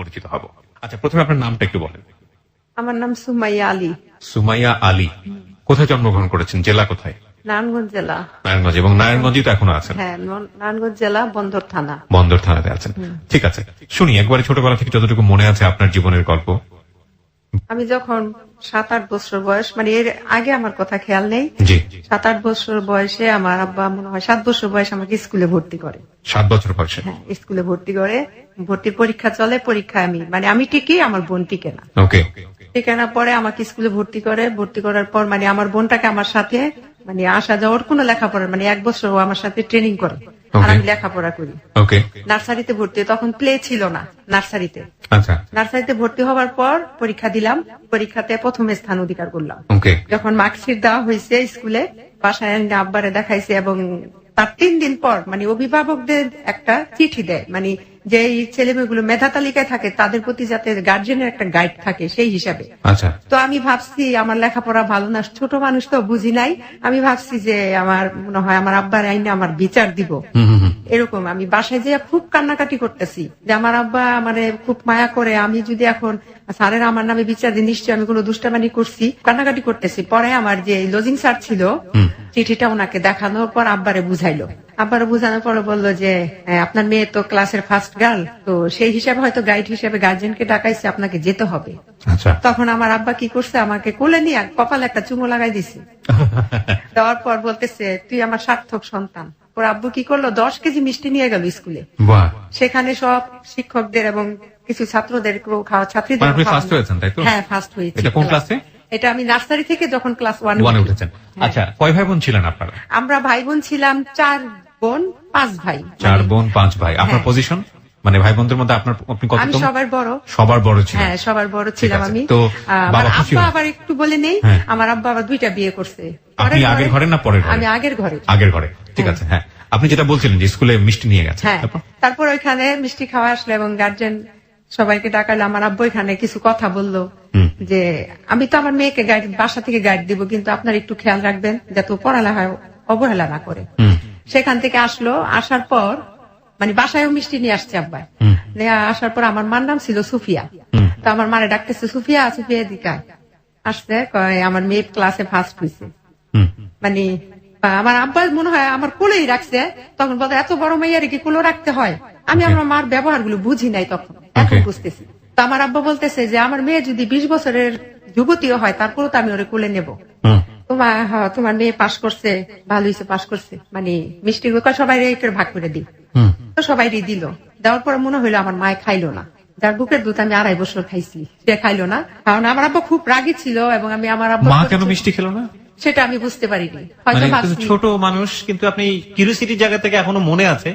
পরিচিত হব। আচ্ছা, প্রথমে আপনার নামটা একটু বলেন। আমার নাম সুমাইয়া আলী। সুমাইয়া আলী, কোথায় জন্মগ্রহণ করেছেন, জেলা কোথায়? নারায়ণগঞ্জ জেলা। নারায়ণগঞ্জ, এবং নারায়ণগঞ্জই তো এখনো আছেন? হ্যাঁ, নারায়ণগঞ্জ জেলা, বন্দর থানা। বন্দর থানাতে আছেন, ঠিক আছে। শুনি একবারে ছোটবেলা থেকে যতটুকু মনে আছে আপনার জীবনের গল্প। আমি যখন 7-8 বছর বয়স, মানে এর আগে আমার কথা খেয়াল নেই, জি। 7-8 বছর বয়সে আমার আব্বা মনে হয় 7 বছর বয়সে আমাকে স্কুলে ভর্তি করে। 7 বছর বয়সে? হ্যাঁ, স্কুলে ভর্তি করে। ভর্তির পরীক্ষা চলে, পরীক্ষায় আমি টিকি, আমার বোন টিকে না। ওকে। টিকে না পরে আমাকে স্কুলে ভর্তি করে। ভর্তি করার পর মানে আমার বোনটাকে আমার সাথে মানে আসা যাওয়ার কোনো লেখাপড়া, মানে 1 বছর ও আমার সাথে ট্রেনিং করে, আর আমি লেখাপড়া করি। ওকে। নার্সারিতে ভর্তি, তখন প্লে ছিল না নার্সারিতে। আচ্ছা। নার্সারিতে ভর্তি হওয়ার পর পরীক্ষা দিলাম, পরীক্ষাতে প্রথম স্থান অধিকার করলাম। ওকে। যখন মার্কশিট দেওয়া হয়েছে স্কুলে, বাসায় এনে আব্বারে দেখাইছে, এবং তার 3 দিন পর মানে অভিভাবকদের একটা চিঠি দেয়, মানে যে ছেলে মেয়েগুলো মেধা তালিকায় থাকে তাদের প্রতি যাতে গার্জেনের একটা গাইড থাকে সেই হিসাবে। আচ্ছা। তো আমি ভাবছি আমার লেখাপড়া ভালো না, ছোট মানুষ তো বুঝি নাই, আমি ভাবছি যে আমার মনে হয় আমার আব্বার আইনে আমার বিচার দিব, এরকম। আমি বাসায় যেয়ে খুব কান্নাকাটি করতেছি যে আমার আব্বা আমারে খুব মায়া করে, আমি যদি এখন স্যারের আমার নামে বিচার দিই নিশ্চয়ই আমি কোনো দুষ্টামানি করছি, কান্নাকাটি করতেছি। পরে আমার যে লজিং স্যার ছিল, চিঠিটা ওনাকে দেখানোর পর আব্বারে বুঝাইলো। আব্বারে বুঝানোর পরে বললো যে আপনার মেয়ে তো ক্লাসের ফার্স্ট গার্ল, তো সেই হিসাবে হয়তো গাইড হিসাবে গার্জেনকে ডাকাইছে, আপনাকে যেতে হবে। আচ্ছা। তখন আমার আব্বা কি করছে, আমাকে কোলে নিয়ে কপালে একটা চুমো লাগাই দিছে। দেওয়ার পর বলতেছে তুই আমার সার্থক সন্তান। ওর আব্বু কি করলো, 10 কেজি মিষ্টি নিয়ে গেল স্কুলে। সেখানে সব শিক্ষকদের এবং কিছু ছাত্রদের খাওয়া, ছাত্রীদের। ফার্স্ট হয়েছেন তাই তো? হ্যাঁ, ফার্স্ট হয়েছি। এটা কোন ক্লাসে? এটা আমি নার্সারি থেকে যখন ক্লাস 1 এ উঠেছেন। আচ্ছা, কয় ভাই বোন ছিলেন আপনারা? আমরা ভাই বোন ছিলাম 4 বোন 5 ভাই। 4 বোন 5 ভাই। আপনার পজিশন মানে ভাই বোনদের মধ্যে আপনি কত? আমি সবার বড়। সবার বড় ছিলেন? হ্যাঁ, সবার বড় ছিলাম আমি। তো বাবা আব্বা আবার একটু বলে নেই, আমার আব্বা আবার 2টা বিয়ে করছে। আপনি আগের ঘরে না পরের ঘরে? আমি আগের ঘরে। আগের ঘরে, ঠিক আছে। হ্যাঁ, আপনি যেটা বলছিলেন যে স্কুলে মিষ্টি নিয়ে গেছে। হ্যাঁ, তারপর ওইখানে মিষ্টি খাওয়া আসলো এবং গার্জেন সবাইকে ডাকালো। আমার আব্বু এখানে কিছু কথা বললো যে আমি তো আমার মেয়েকে গাইড, বাসা থেকে গাইড দিব, কিন্তু আপনার একটু খেয়াল রাখবেন যাতে পড়ালেখায় অবহেলা না করে। সেখান থেকে আসলো, আসার পর মানে বাসায়ও মিষ্টি নিয়ে আসছে আব্বা। আসার পর আমার মার নাম ছিল সুফিয়া, তো আমার মারে ডাকতেছে সুফিয়া, সুফিয়া দিকা আসছে, আমার মেয়ে ক্লাসে ফার্স্ট হয়েছে। মানে আমার আব্বা মনে হয় আমার কোলেই রাখছে, তখন বলতে এত বড় মেয়ের কি কোলে রাখতে হয়। আমি আমার মার ব্যবহার গুলো বুঝি নাই, তখন এখন বুঝতেছি। তো আমার আব্বা বলতেছে যে আমার মেয়ে যদি 20 বছরের যুবতীও হয় তারপরেও তো আমি ওরে কোলে নেব। তোমার মেয়ে পাশ করছে, ভালো হয়েছে পাশ করছে, মানে মিষ্টি সবাই ভাগ করে দিই। তো সবাই দিল, দেওয়ার পরে মনে হইলো আমার মায়ে খাইলো না, যার বুকের দুধ আমি 2.5 বছর খাইছি, সে খাইলো না। কারণ আমার আব্বা খুব রাগী ছিল, এবং আমি আমার আব্বা মা কেন মিষ্টি খেলো না সেটা আমি বুঝতে পারিনি। ছোট মানুষ, কিন্তু আপনি কিউরিওসিটির জায়গা থেকে এখনো মনে আছে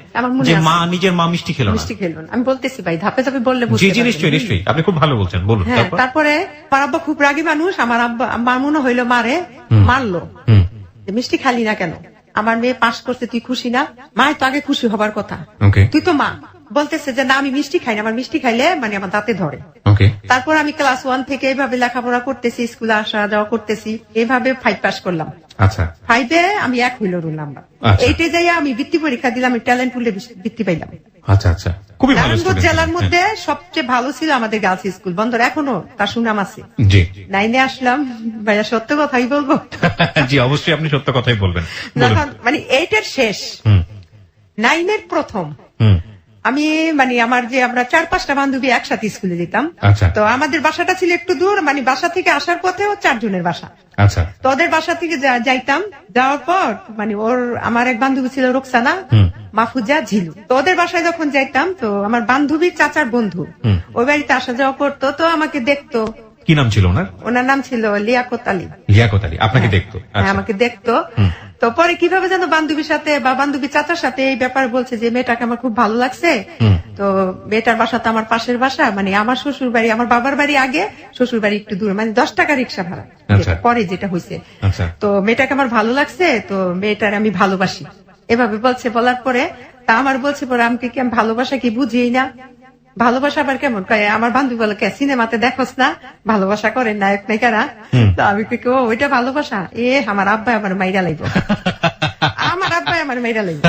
যে মা নিজের মা মিষ্টি খেলো না। আমি বলতেছি ভাই, ধাপে ধাপে বললে বুঝতে পারবেন। নিশ্চয়ই নিশ্চয়ই, আপনি খুব ভালো বলছেন, বলুন। তারপরে আমার আব্বা খুব রাগী মানুষ, আমার আব্বা মনে হইলো মারে মারলো, মিষ্টি খালি না কেন, আমার মেয়ে পাশ করছে, তুই খুশি না? মা তো আগে খুশি হবার কথা, তুই তো মা। বলতেছে যে না আমি মিষ্টি খাই না, আমার মিষ্টি খাইলে মানে আমার দাঁতে ধরে। তারপর আমি ক্লাস 1 থেকে এইভাবে লেখাপড়া করতেছি, স্কুলে আসা যাওয়া করতেছি, এইভাবে 5 পাস করলাম। আচ্ছা। 5-এ আমি 1 হইল রোল নাম্বার। 8-এ যাই আমি বৃত্তি পরীক্ষা দিলাম, আমি ট্যালেন্ট পুলে বৃত্তি পাইলাম। আচ্ছা আচ্ছা, খুবই ভালো। নারায়ণগঞ্জ জেলার মধ্যে সবচেয়ে ভালো ছিল আমাদের গার্লস স্কুল, বন্দর এখনো তার সুনাম আছে। জি। 9-এ আসলাম, ভাইয়া সত্য কথাই বলবো। জি, অবশ্যই আপনি সত্য কথাই বলবেন। মানে 8-এর শেষ, 9-এর প্রথম। আমি মানে আমার যে আমরা 4-5টা বান্ধবী একসাথে স্কুলে যেতাম। তো আমাদের বাসাটা ছিল একটু দূর, মানে বাসা থেকে আসার পথেও 4 জনের বাসা। আচ্ছা। তো ওদের বাসা থেকে যাইতাম, যাওয়ার পর মানে আমার এক বান্ধবী ছিল রোকসানা, মাহফুজা, ঝিলু। তো ওদের বাসায় যখন যাইতাম, তো আমার বান্ধবীর চাচার বন্ধু ওই বাড়িতে আসা যাওয়া করতো, তো আমাকে দেখতো। কি নাম ছিল ওনার? ওনার নাম ছিল লিয়াকত আলী। লিয়াকত আলী আপনাকে দেখতো? আমাকে দেখতো। তো পরে কিভাবে যেন বান্ধবীর সাথে বা বান্ধবী চাচার সাথে এই ব্যাপারে বলছে যে মেয়েটাকে আমার খুব ভালো লাগছে। তো মেয়েটার বাসা তো আমার পাশের বাসা, মানে আমার শ্বশুর বাড়ি, আমার বাবার বাড়ি আগে, শ্বশুর বাড়ি একটু দূরে, মানে 10 টাকা রিক্সা ভাড়া পরে যেটা হয়েছে। তো মেয়েটাকে আমার ভালো লাগছে, তো মেয়েটার আমি ভালোবাসি, এভাবে বলছে। বলার পরে তা আমার বলছে পরে আমাকে কি আমি ভালোবাসা কি বুঝিই না, ভালোবাসা আবার কেমন? আমার বান্ধবী বলে সিনেমাতে দেখোস না ভালোবাসা করে নায়ক নায়িকারা, তো আমি কি ওইটা ভালোবাসা? আমার আব্বা আমার মাইরা লাগবে, আমার আব্বা আমার মাইরা লাগবে,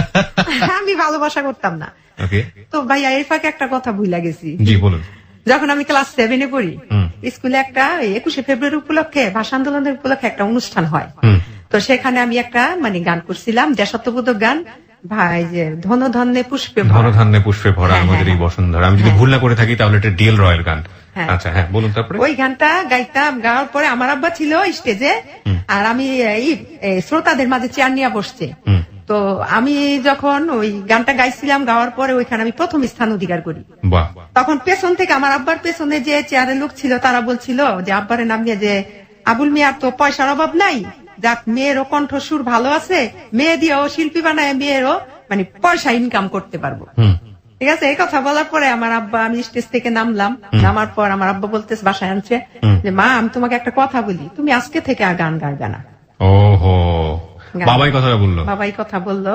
আমি ভালোবাসা করতাম না। তো ভাইয়া এর ফাঁকে একটা কথা ভুলে গেছি। জি বলুন। যখন আমি ক্লাস 7-এ পড়ি, স্কুলে একটা 21শে ফেব্রুয়ারি উপলক্ষে ভাষা আন্দোলনের উপলক্ষে একটা অনুষ্ঠান হয়। তো সেখানে আমি একটা মানে গান করছিলাম, দেশাত্মবোধক গান, ভাই যে ধনধান্যে পুষ্পে ধনধান্যে পুষ্পে ভরা আমাদের এই বসুন্ধরা। আমি যদি ভুল না করে থাকি তাহলে এটা ডিএল রয়ের গান। আচ্ছা, হ্যাঁ বলুন। তারপরে ওই গানটা গাইতাম, গাওয়ার পরে আমার আব্বা ছিল স্টেজে, আর আমি এই শ্রোতাদের মাঝে চেয়ার নিয়ে বসছে। তো আমি যখন ওই গানটা গাইছিলাম, গাওয়ার পরে ওইখানে আমি প্রথম স্থান অধিকার করি। তখন পেছন থেকে আমার আব্বার পেছনে যে চেয়ারের লোক ছিল তারা বলছিল যে আব্বারের নাম নিয়ে যে আবুল মিয়ার তো পয়সার অভাব নাই, যাক মেয়েরও কণ্ঠসুর ভালো আছে, মেয়ে দিয়েও শিল্পী বানায় মেয়েরও মানে পয়সা ইনকাম করতে পারবো। ঠিক আছে, এই কথা বলার পরে আমার আব্বা, আমি স্টেজ থেকে নামলাম, নামার পর আমার আব্বা বলতেছে, বাসায় আনছে যে মা আমি তোমাকে একটা কথা বলি, তুমি আজকে থেকে আর গান গাইবে না। ওহো, বাবাই কথাটা বললো? বাবাই কথা বললো।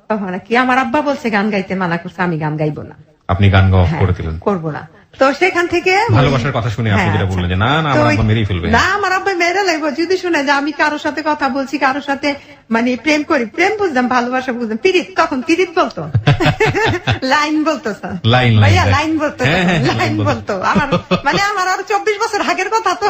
তখন কি আমার আব্বা বলছে গান গাইতে মানা করছে, আমি গান গাইবো না। আপনি গান গাওয়া করে দিলেন? করবো না। তো সেখান থেকে ভালোবাসার কথা শুনে আপনি যেটা বললেন যে না না আমার আব্বা মেরেই ফেলবে। না, আমার আব্বা মেরে লাগবে যদি শুনে যে আমি কারোর সাথে কথা বলছি, কারোর সাথে মানে প্রেম করি। প্রেম বুঝতাম, ভালোবাসা বুঝতাম, পিরিত তখন পিরিত বলতো, লাইন বলতো, ভাইয়া লাইন বলতো, লাইন বলতো। আমার মানে আমার আরো 24 বছর আগের কথা তো।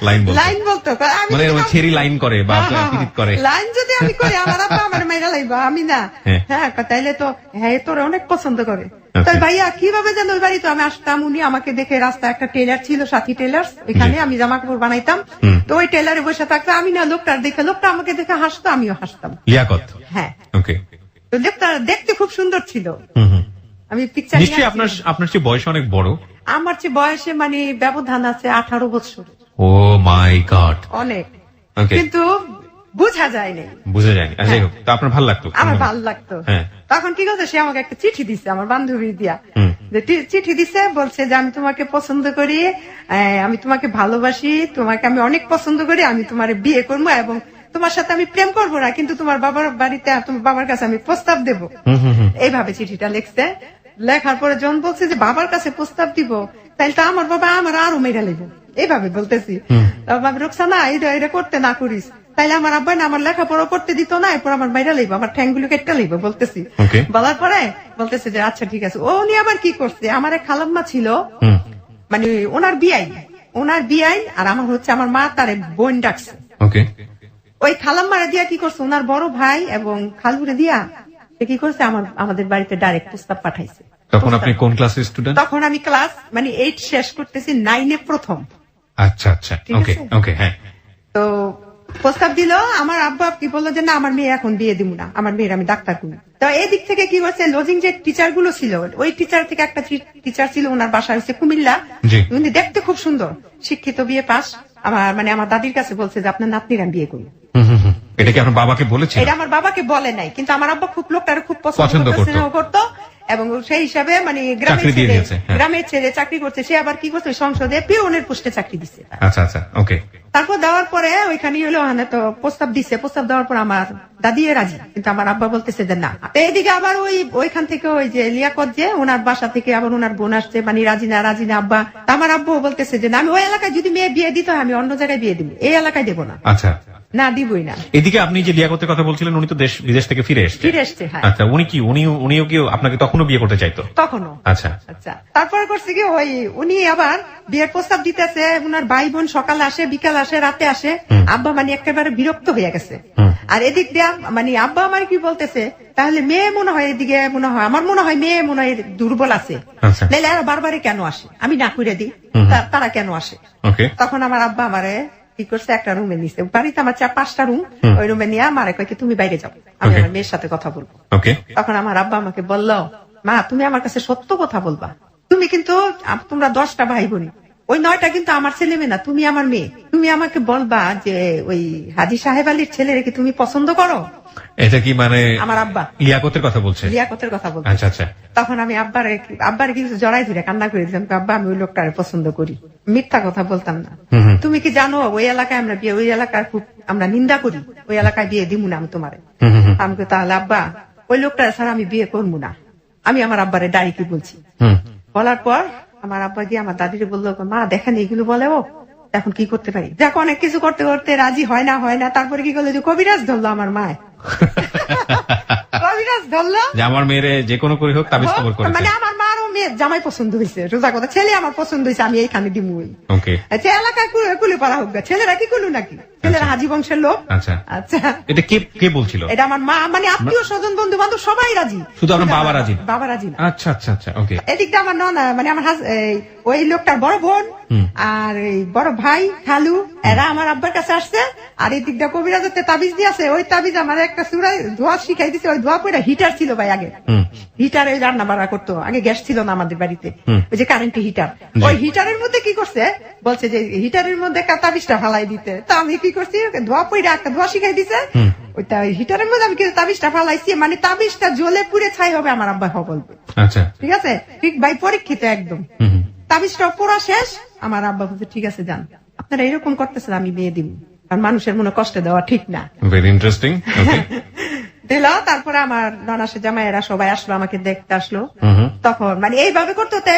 লাইন বলতো, মানে ছেড়ি লাইন করে বা পিরিত করে। লাইন যদি আমি করি আমার আব্বা আমার মেরে লাগবে, আমি না। হ্যাঁ, তাইলে তো হ্যাঁ তোর অনেক পছন্দ করে। তাই ভাইয়া কিভাবে যেন ওই বাড়ি তো আমি আসতাম, উনি আমাকে দেখে রাস্তা একটা টেলার ছিল, সাথী টেলার্স, ওইখানে আমি জামা কাপড় বানাইতাম। তো ওই টেলারে বসে থাকতো, আমি না লোকটার দেখে, লোকটা আমাকে দেখে হাসতো, আমিও হাসতাম। লিয়াকত? হ্যাঁ। তো লোকটা দেখতে খুব সুন্দর ছিল। আমি পিকচার নিশ্চয়ই আপনার চেয়ে বয়স অনেক বড়? আমার চেয়ে বয়সে মানে ব্যবধান আছে 18 বছর। ও মাই গড, অনেক। কিন্তু বোঝা যায়নি। তো আপনার ভালো লাগতো? আমার ভালো লাগতো। তখন কি করছে, সে আমাকে একটা চিঠি দিছে, আমার বান্ধবী দিয়া চিঠি দিছে, বলছে যে আমি তোমাকে পছন্দ করি, আমি তোমাকে ভালোবাসি, তোমাকে আমি অনেক পছন্দ করি, আমি তোমার বিয়ে করবো এবং তোমার সাথে আমি প্রেম করবো না, কিন্তু তোমার বাবার বাড়িতে, তোমার বাবার কাছে আমি প্রস্তাব দেব। এইভাবে চিঠিটা লিখছে। লেখার পরে জন বলছে যে বাবার কাছে প্রস্তাব দিব, তাইলে তো আমার বাবা আমার আরো মেরা লিব, এইভাবে বলতেছি। রোকসানা এটা করতে না করিস, তাইলে আমার আব্বা না আমার লেখাপড়া করতে দিত না, এরপর আমার বাইরে লইব, আমার ঠ্যাংগুলো কেটে লইব বলতেছি। বলার পরে বলতেছে যে আচ্ছা ঠিক আছে। ও উনি আবার কি করছে, আমার এক খালাম্মা ছিল, মানে ওনার বিয়াই, আর আমার হচ্ছে আমার মা তার বোন ডাকছে। ওই খালাম্মারে দিয়া কি করছে, ওনার বড় ভাই এবং খালুরে দিয়া সে কি করছে, আমাদের বাড়িতে ডাইরেক্ট প্রস্তাব পাঠাইছে। তখন আপনি কোন ক্লাসের স্টুডেন্ট? তখন আমি ক্লাস মানে 8 শেষ করতেছি, 9-এ প্রথম। আচ্ছা আচ্ছা, ওকে, হ্যাঁ। তো প্রস্তাব দিল, আমার আব্বা কি বললো যে না আমার মেয়ে এখন বিয়ে দিব না, আমার মেয়ের আমি ডাক্তার করি। তো এই দিক থেকে কি করছে, লজিং যে টিচার গুলো ছিল, ওই টিচার থেকে একটা টিচার ছিল, ওনার বাসা হচ্ছে কুমিল্লা, উনি দেখতে খুব সুন্দর, শিক্ষিত, বিয়ে পাস। আমার দাদির কাছে বলছে যে আপনার নাতনিরা বিয়ে করুন। এটা কি আপনার বাবাকে বলেছে? এটা আমার বাবাকে বলে নাই, কিন্তু আমার আব্বা খুব লোকটার খুব পছন্দ করতো এবং সেই হিসাবে মানে গ্রামের ছেলে চাকরি করছে, সে আবার কি করছে সংসদে পিওনের পোস্টে চাকরি দিচ্ছে। আচ্ছা আচ্ছা, ওকে। তারপর দেওয়ার পরে ওইখানে হলো তো প্রস্তাব দিচ্ছে, প্রস্তাব দেওয়ার পর আমার দাদি রাজি, কিন্তু আমার আব্বা বলতেছে যে না। এইদিকে আবার ওইখান থেকে ওই যে লিয়াকত যে ওনার বাসা থেকে আবার ওনার বোন আসছে, মানে রাজি না আব্বা। আমার আব্বু বলতেছে যে না, আমি ওই এলাকায় যদি মেয়ে বিয়ে দিতে হয় আমি অন্য জায়গায় বিয়ে দিব, এই এলাকায় দেবো না। আচ্ছা, না দিবই না। এদিকে আপনি যে লিয়াকতের কথা বলছিলেন, উনি তো বিদেশ থেকে ফিরে এসছে। আচ্ছা, উনিও কি আপনাকে তখনও বিয়ে করতে চাইতো? তখনও। আচ্ছা আচ্ছা, তারপরে করছে কি, উনি আবার বিয়ের প্রস্তাব দিতেছে, উনার ভাই বোন সকালে আসে, বিকাল আসে, রাতে আসে। আব্বা মানে একেবারে বিরক্ত হয়ে গেছে। আর এদিক দিয়ে মানে আব্বা আমার কি বলতেছে, তাহলে মেয়ে মনে হয় এদিকে মনে হয় আমার মনে হয় মেয়ে মনে হয় দুর্বল আছে, নাহলে আর বারবারে কেন আসে, আমি না করে দিই, তারা কেন আসে। তখন আমার আব্বা আমারে কি করছে, একটা রুমে নিছে, বাড়িতে আমার 4-5টা রুম, ওই রুমে নিয়ে আমারে কয় কি তুমি বাইরে যাও, আমি আমার মেয়ের সাথে কথা বলবো। তখন আমার আব্বা আমাকে বললো, মা তুমি আমার কাছে সত্য কথা বলবা, তুমি কিন্তু তোমরা 10টা ভাই বোন, ওই 9টা কিন্তু আমার ছেলে মেয়ে না, তুমি আমার মেয়ে, তুমি আমাকে বলবা যে ওই হাজী সাহেব আলীর ছেলের কি তুমি পছন্দ করো। এটা কি মানে আমার আব্বা লিয়াকতের কথা বলছে? লিয়াকতের কথা বলছে। আচ্ছা আচ্ছা। তখন আমি আব্বার কিছু জড়াই ধরে কান্না করে দিলাম, আব্বা আমি ওই লোকটারে পছন্দ করি, মিথ্যা কথা বলতাম না। তুমি কি জানো ওই এলাকায় আমরা বিয়ে, ওই এলাকার খুব আমরা নিন্দা করি, ওই এলাকায় বিয়ে দিব না আমি তোমারে। আমি তাহলে আব্বা ওই লোকটার ছাড়া আমি বিয়ে করবো না, আমি আমার আব্বারে ডাইরেক্টলি বলছি। বলার পর আমার আব্বা গিয়ে আমার দাদিরে বললো, মা দেখেন এগুলো বলে, ও এখন কি করতে পারি, দেখো অনেক কিছু করতে করতে রাজি হয় না। তারপরে কি করলো, যে কবিরাজ ধরলো আমার মায়, কবিরাজ ধরলো যে আমার মেয়েরে যে কোনো করে হোক তাবিজ কবর করে, মানে আমার মারও মেয়ে জামাই পছন্দ হয়েছে, সোজা কথা ছেলে আমার পছন্দ হয়েছে, আমি এইখানে দিমুই। ওকে, আচ্ছা এলাকায় কুলে পারা হোক, ছেলেরা কি কুলু নাকি? ছেলেরা হাজি বংশের লোক। আচ্ছা আচ্ছা, এটা কে বলছিল? এটা আমার মা, মানে আত্মীয় স্বজন বন্ধু বান্ধব সবাই রাজি, শুধু আপনার বাবা রাজি? বাবা রাজি না। আচ্ছা আচ্ছা আচ্ছা, ওকে। এদিকটা আমার ননা, মানে আমার ওই লোকটার বড় বোন আর এই বড় ভাই খালু, এরা আমার আব্বার কাছে আসছে। আর এই দিকটা কবিরাজতে তাবিজ দিয়েছে, ওই তাবিজ আমার একটা চূড়ায় দোয়া শিখাই দিছে। ওই দোয়া পড়ে হিটার ছিল ভাই আগে, হিটারে রান্না বাড়া করতো, আগে গ্যাস ছিল না আমাদের বাড়িতে, ওই যে কারেন্ট হিটার, ওই হিটারের মধ্যে কি করছে বলছে যে হিটারের মধ্যে তাবিজটা ফালাই দিতে। তো আমি কি করছি, দোয়া পড়ে একটা দোয়া শিখাই দিছে, ওইটা হিটারের মধ্যে আমি তাবিজটা ফালাইছি, মানে তাবিজটা জ্বলে পুড়ে ছাই হবে আমার আব্বা বলবে। আচ্ছা, ঠিক আছে, ঠিক ভাই পরীক্ষিত একদম। তাবিজটা পড়া শেষ, আমার আব্বা বলছে ঠিক আছে যান, আপনারা এরকম করতেছেন, আমি বিয়ে দিব, কারণ মানুষের মনে কষ্ট দেওয়া ঠিক না। Very interesting. ওকে, দিল। তারপরে আমার ননাসে জামাইয়েরা সবাই আসলো, আমাকে দেখতে আসলো। তখন মানে এইভাবে করতে হতে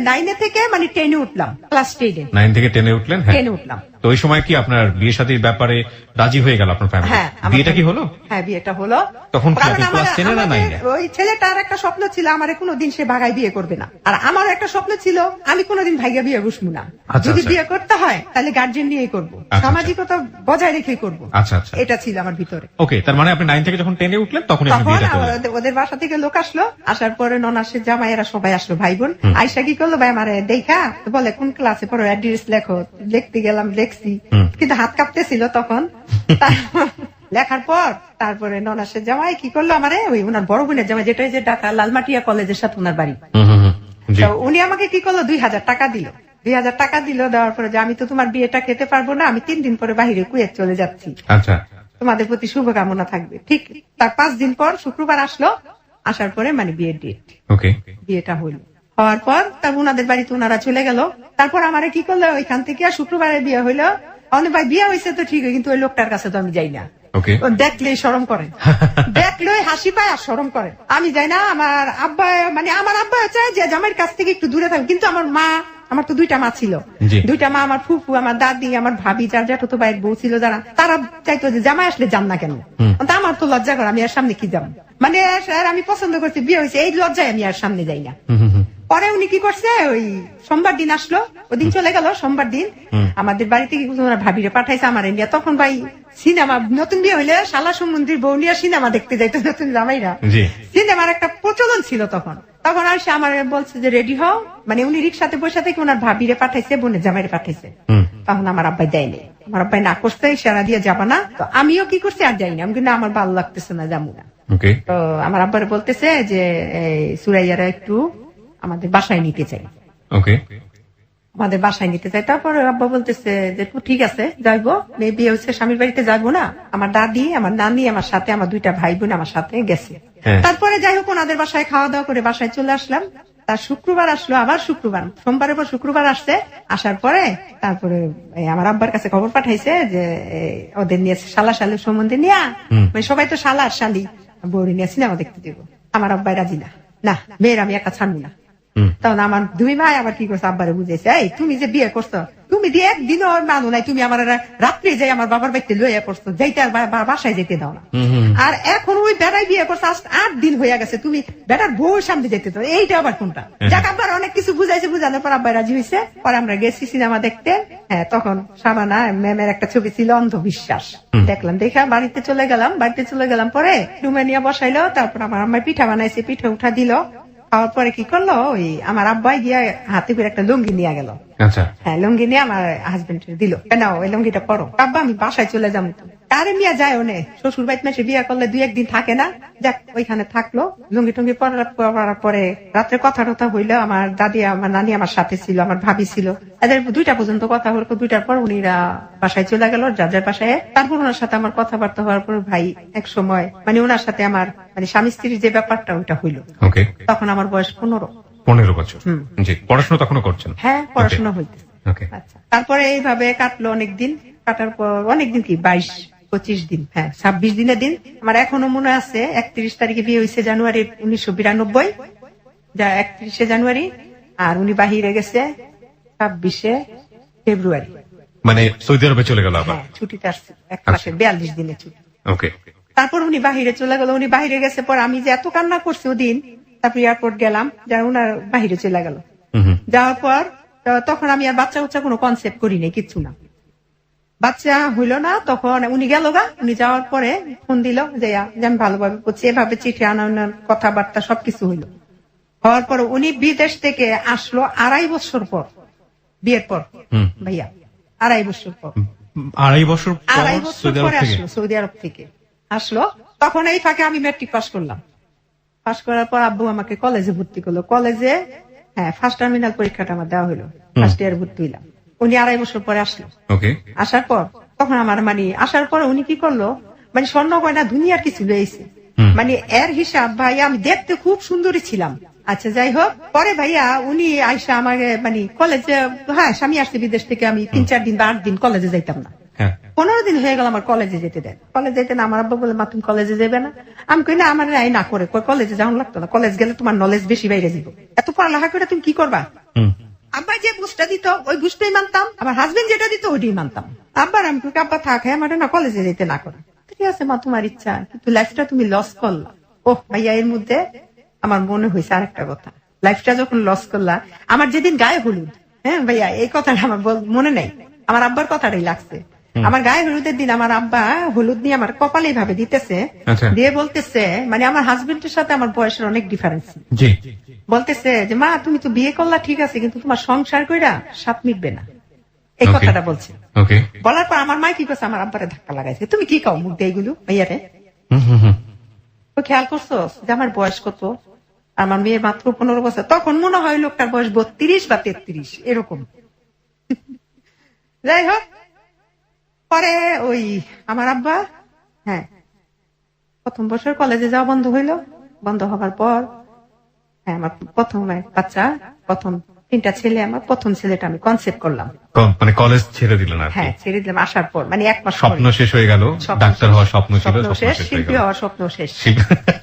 9 থেকে মানে 10-এ উঠলাম, ক্লাস 10-এ। 9 থেকে 10-এ উঠলেন? হ্যাঁ, 10-এ উঠলাম। তো ওই সময় কি আপনার বিয়ে শাদীর ব্যাপারে রাজি হয়ে গেল আপনার ফ্যামিলি? হ্যাঁ, বিয়েটা কি হলো? হ্যাঁ, বিয়েটা হলো। তখন কি আপনি কারণ ক্লাস 10-এ না 9-এ? ওই ছেলেটার একটা স্বপ্ন ছিল, আমার কোনোদিন সে ভাগায় বিয়ে করবে না, আর আমার একটা স্বপ্ন ছিল আমি কোনোদিন ভাইগা বিয়ে বসবো না। আচ্ছা, যদি আচ্ছা। বিয়ে করতে হয় তাহলে গার্জেন নিয়েই করবো, আচ্ছা। সামাজিকতা বজায় রেখে করবো। আচ্ছা আচ্ছা, এটা ছিল আমার ভিতরে। ওকে, তার মানে আপনি 9 থেকে যখন 10-এ উঠলেন তখনই আপনি তখন বিয়েটা করলেন? ওদের বাসা থেকে লোক আসলো, আসার পরে ননাসের জামাইয়েরা সবাই আসলো, ভাই বোন। আয়সা কি করলো, ভাই আমার দেখা বলে কোন ক্লাসে পড়ো, অ্যাড্রেস লেখো। লিখতে গেলাম, লেখছি, কিন্তু হাত কাঁপতেছিল তখন। লেখার পর তারপরে ননাসের জামাই কি করলো, আমারে ওই ওনার বড় বোনের জামাই, যেটা যে ঢাকা লালমাটিয়া কলেজের সাথে ওনার বাড়ি, জি, তো উনি আমাকে কি করলো 2000 টাকা দিল। 2000 টাকা দিল, দেওয়ার পরে যে আমি তো তোমার বিয়েটা খেতে পারবো না, আমি 3 দিন পরে বাহিরে কুয়েত চলে যাচ্ছি, আচ্ছা, তোমাদের প্রতি শুভকামনা থাকবে। ঠিক তার 5 দিন পর শুক্রবার আসলো, আসার পরে মানে বিয়ের ডেট, ওকে, বিয়েটা হইলো। হওয়ার পর তারপর ওনাদের বাড়িতে ওনারা চলে গেল। তারপর আমারে কি করলো, ওইখান থেকে শুক্রবারে বিয়ে হইলো। অনেক ভাই বিয়ে হয়েছে তো ঠিক, কিন্তু ওই লোকটার কাছে তো আমি যাই না। ওকে, ও দেখলেই শরম করে, দেখলেই হাসি পায় আর শরম করে, আমি যাই না। আমার আব্বা, মানে আমার আব্বা চায় যে জামাইয়ের কাছ থেকে একটু দূরে থাকবে, কিন্তু আমার মা, আমার তো 2টা মা ছিল, জি। 2টা মা, আমার ফুফু, আমার দাদি, আমার ভাবি, যার জ্যাঠতো ভাইয়ের বউ ছিল, যারা তারা চাইতো যে জামাই আসলে যান না কেন। তা আমার তো লজ্জা করে, আমি আর সামনে কি যাব, মানে আর আমি পছন্দ করছি, বিয়ে হয়েছে, এই লজ্জায় আমি আর সামনে যাই না। পরে উনি কি করছে, ওই সোমবার দিন আসলো, ওদিন চলে গেল। সোমবার দিন আমাদের বাড়িতে কি করছে, ওরা ভাবিরে পাঠাইছে আমার ইন্ডিয়া। তখন ভাই সিনেমা, নতুন বিয়ে হইলে শালা সমুদ্রীর বউ নিয়ে সিনেমা দেখতে যাইতো নতুন জামাইরা, সিনেমার একটা প্রচলন ছিল তখন। তখন আর সে আমার বলছে যে রেডি হও, মানে উনি রিক্সাতে বসে থেকে ওনার ভাবিরে পাঠাইছে, বোনের জামাইরে পাঠাইছে। তখন আমার আব্বাই দেয়নি, আমার আব্বাই না করছে, ইশারা দিয়ে যাবা না। তো আমিও কি করছি, আর যাই না, আমি কিন্তু আমার ভালো লাগতেছে না, যাবো না। তো আমার আব্বারে বলতেছে যে সুরাইয়ারা একটু আমাদের বাসায় নিতে চাই, ওকে, আমাদের বাসায় নিতে চাই। তারপরে আব্বা বলতেছে যে ঠিক আছে যাইবো, মেয়ে বিয়ে হচ্ছে, স্বামীর বাড়িতে যাবো না। আমার দাদি, আমার নানি আমার সাথে, আমার 2টা ভাই বোন আমার সাথে গেছে। তারপরে যাই হোক ওনাদের বাসায় খাওয়া দাওয়া করে বাসায় চলে আসলাম। তার শুক্রবার আসলো, আবার শুক্রবার, সোমবারের পর শুক্রবার আসছে। আসার পরে তারপরে আমার আব্বার কাছে খবর পাঠাইছে যে ওদের নিয়ে শালা শালুর সম্বন্ধে নিয়ে, মানে সবাই তো শালা আর শালি, বউরে নিয়ে সিনেমা দেখতে দেবো। আমার আব্বাই রাজি না, না মেয়ের আমি একা ছাড়বো না। তখন আমার 2 ভাই আবার কি করছে, আব্বারে বুঝেছে, এই তুমি যে বিয়ে করছো, তুমি দিয়ে একদিনও মানো নাই, তুমি আমার রাত্রে যাই আমার বাবার বাড়িতে লইয়া করছো, যাইতে আর বাসায় যেতে দাও না। আর এখন ওই বেড়াই বিয়ে করছো, আজ 8 দিন হয়ে গেছে, তুমি বেড়ার বউ সামনে যেতে দাও, এইটা আবার কোনটা? যাক আব্বার অনেক কিছু বুঝাইছে, বুঝানোর পর আব্বাই রাজি হয়েছে। পরে আমরা গেছি সিনেমা দেখতে। হ্যাঁ, তখন সামানা ম্যামের একটা ছবি ছিল অন্ধবিশ্বাস, দেখলাম, দেখা বাড়িতে চলে গেলাম। বাড়িতে চলে গেলাম পরে রুমে নিয়ে বসাইলো। তারপর আমার আম্মাই পিঠা বানাইছে, পিঠা উঠা দিল। খাওয়ার পরে কি করলো, ওই আমার আব্বাই গিয়ে হাতে করে একটা লুঙ্গি নিয়ে গেল। আচ্ছা, হ্যাঁ, লুঙ্গি নিয়ে আমার হাজবেন্ড দিল, নাও এই লুঙ্গিটা পরো। আব্বা আমি বাসায় চলে যাবো। আরে মিয়া যায় ওনে, শ্বশুর বাড়িতে মাসে বিয়ে করলে 2-1 দিন থাকে না, যাক ওইখানে থাকলো। লুঙ্গি টুঙ্গি পরার পরে রাত্রে কথা টথা হইলো। আমার দাদি, আমার নানি আমার সাথে ছিল, আমার ভাবি ছিল, এদের 2টা পর্যন্ত কথা হলো। 2টার পর উনিরা বাসায় চলে গেল, যার যার বাসায়। তারপর ওনার সাথে আমার কথাবার্তা হওয়ার পর ভাই এক সময় মানে ওনার সাথে আমার মানে স্বামী স্ত্রীর যে ব্যাপারটা ওইটা হইলো। ওকে, তখন আমার বয়স 15 বছর। জি, পড়াশোনা তখনো করছেন? হ্যাঁ, পড়াশোনা হইতেছে। ওকে, আচ্ছা। তারপরে এইভাবে কাটলো অনেকদিন। কাটার পর অনেকদিন কি 22-25 দিন, হ্যাঁ 26 দিনের দিন আমার এখনো মনে আছে। 31 তারিখে বিয়ে হয়েছে জানুয়ারি 1992, যা 31শে জানুয়ারি। আর উনি বাহিরে গেছে 26শে ফেব্রুয়ারি, মানে সৌদি আরবে চলে গেল আবার? ছুটিতে আসছে 1 মাসের 42 দিনের ছুটি। ওকে, তারপর উনি বাহিরে চলে গেল। উনি বাহিরে গেছে পর আমি যে এত কান্না করছি ওদিন, তারপর এয়ারপোর্ট গেলাম, যারা ওনার বাহিরে চলে গেল। যাওয়ার পর তখন আমি আর বাচ্চা উচ্চা কোনো কনসেপ্ট করি নাই, কিচ্ছু না। বাচ্চা হইল না, তখন উনি গেল গা। উনি যাওয়ার পরে ফোন দিল যে আমি ভালোভাবে করছি, এভাবে চিঠি আনানোর কথাবার্তা সবকিছু হইলো। হওয়ার পর উনি বিদেশ থেকে আসলো 2.5 বছর পর, বিয়ের পর ভাইয়া, 2.5 বছর পর। 2.5 বছর পরে আসলো, সৌদি আরব থেকে আসলো। তখন এই ফাঁকে আমি ম্যাট্রিক পাস করলাম। পাস করার পর আব্বু আমাকে কলেজে ভর্তি করলো। কলেজে ফার্স্ট টার্মিনাল পরীক্ষাটা আমার দেওয়া হলো, ফার্স্ট ইয়ার ভর্তি হইলাম। উনি 2.5 বছর পরে আসলো। আসার পর তখন আমার আসার পরে উনি কি করলো, স্বর্ণ গয়না দুনিয়ার কিছু লয়েছে। এর হিসাব ভাইয়া, আমি দেখতে খুব সুন্দরী ছিলাম। আচ্ছা যাই হোক, পরে ভাইয়া উনি আইসা আমাকে কলেজে, স্বামী আসছে বিদেশ থেকে, আমি 3-4 দিন বা 8 দিন কলেজে যাইতাম না। 15 দিন হয়ে গেল আমার কলেজে যেতে দেন। কলেজে যেতে না, আমার আব্বা বলে মা তুমি কলেজে যাবে না। আমি কই না, আমার না করে কলেজে যাওয়া লাগতো না, কলেজ গেলে তোমার নলেজ বেশি বাইরে যাব, এত পড়ালেখা করে তুমি কি করবা। আব্বা যে বুঝটা দিত ওই বুঝটাই মানতাম, আমার হাজবেন্ড যেটা দিত ওইটাই মানতাম। আব্বার আমি আব্বা থাক, আমার না কলেজে যেতে না করে, ঠিক আছে মা তোমার ইচ্ছা, কিন্তু লাইফটা তুমি লস করলা। ওহ ভাইয়া, এর মধ্যে আমার মনে হয়েছে আরেকটা কথা, লাইফটা যখন লস করলা, আমার যেদিন গায়ে হলুদ, ভাইয়া এই কথাটা আমার মনে নেই, আমার আব্বার কথাটাই লাগছে। আমার গায়ে হলুদের দিন আমার আব্বা হলুদ নিয়ে আমার কপালে ভাবে দিতেছে, দিয়ে বলতেছে, আমার হাজবেন্ডের সাথে আমার বয়সের অনেক ডিফারেন্স, বলতেছে যে মা তুমি তো বিয়ে করলা ঠিক আছে, কিন্তু তোমার সংসার কইরা সাপ মিটবে না, এই কথাটা বলছে। বলার পর আমার মা কি করছে, আমার আব্বারে ধাক্কা লাগাইছে, তুমি কি কাও মুখ দিয়ে এগুলো ভাইয়ারে, খেয়াল করছো যে আমার বয়স কত, আমার মেয়ে মাত্র 15 বছর। তখন মনে হয় লোকটার বয়স 32 বা 33 এরকম। যাই হোক, পরে ওই আমার আব্বা প্রথম বছর কলেজে যাওয়া বন্ধ হইলো। বন্ধ হওয়ার পর আমার প্রথম বাচ্চা, প্রথম 3টা ছেলে, আমার প্রথম ছেলেটা আমি কনসেপ্ট করলাম। কলেজ ছেড়ে দিলেন? ছেড়ে দিলাম। আসার পর 1 মাস স্বপ্ন শেষ হয়ে গেল, ডাক্তার হওয়ার স্বপ্ন ছিল, শেষ, শিল্পী হওয়ার স্বপ্ন শেষ,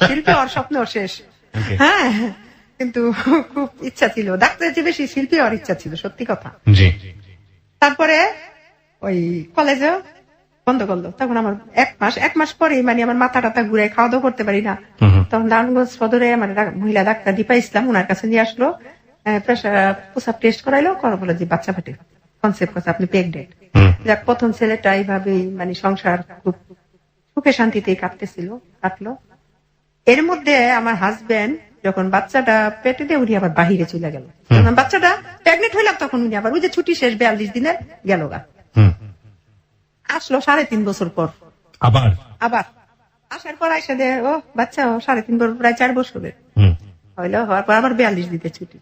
শিল্পী হওয়ার স্বপ্ন শেষ। কিন্তু খুব ইচ্ছা ছিল ডাক্তারের চেয়ে বেশি শিল্পী হওয়ার ইচ্ছা ছিল, সত্যি কথা। তারপরে ওই কলেজে বন্ধ করলো। তখন আমার 1 মাস পরে আমার মাথা টাথা ঘুরে খাওয়া দাওয়া করতে পারি না। তখন নারায়ণগঞ্জ সদরে আমার মহিলা ডাক্তার দীপা ইসলাম, ওনার কাছে নিয়ে আসলো, প্রেসার প্রসাব টেস্ট করাইলো, করা বলে যে বাচ্চা পেটে, কনসেপ্ট করছে আপনি প্রেগনেন্ট। যাক, প্রথম ছেলেটা এইভাবেই সংসার খুব সুখে শান্তিতেই কাটলো। এর মধ্যে আমার হাজবেন্ড যখন বাচ্চাটা পেটে দিয়ে উনি আবার বাহিরে চলে গেল। যখন বাচ্চাটা প্রেগনেন্ট হইলাম তখন উনি আবার ওই যে ছুটি শেষ 42 দিনের গেল গা। আসলো 3.5 বছর পর, আবার আসার পর আইসা দে ও বাচ্চা 3.5 বছর, প্রায় 4 বছরের হইলো। হওয়ার পর আবার 42 দিতে ছুটি।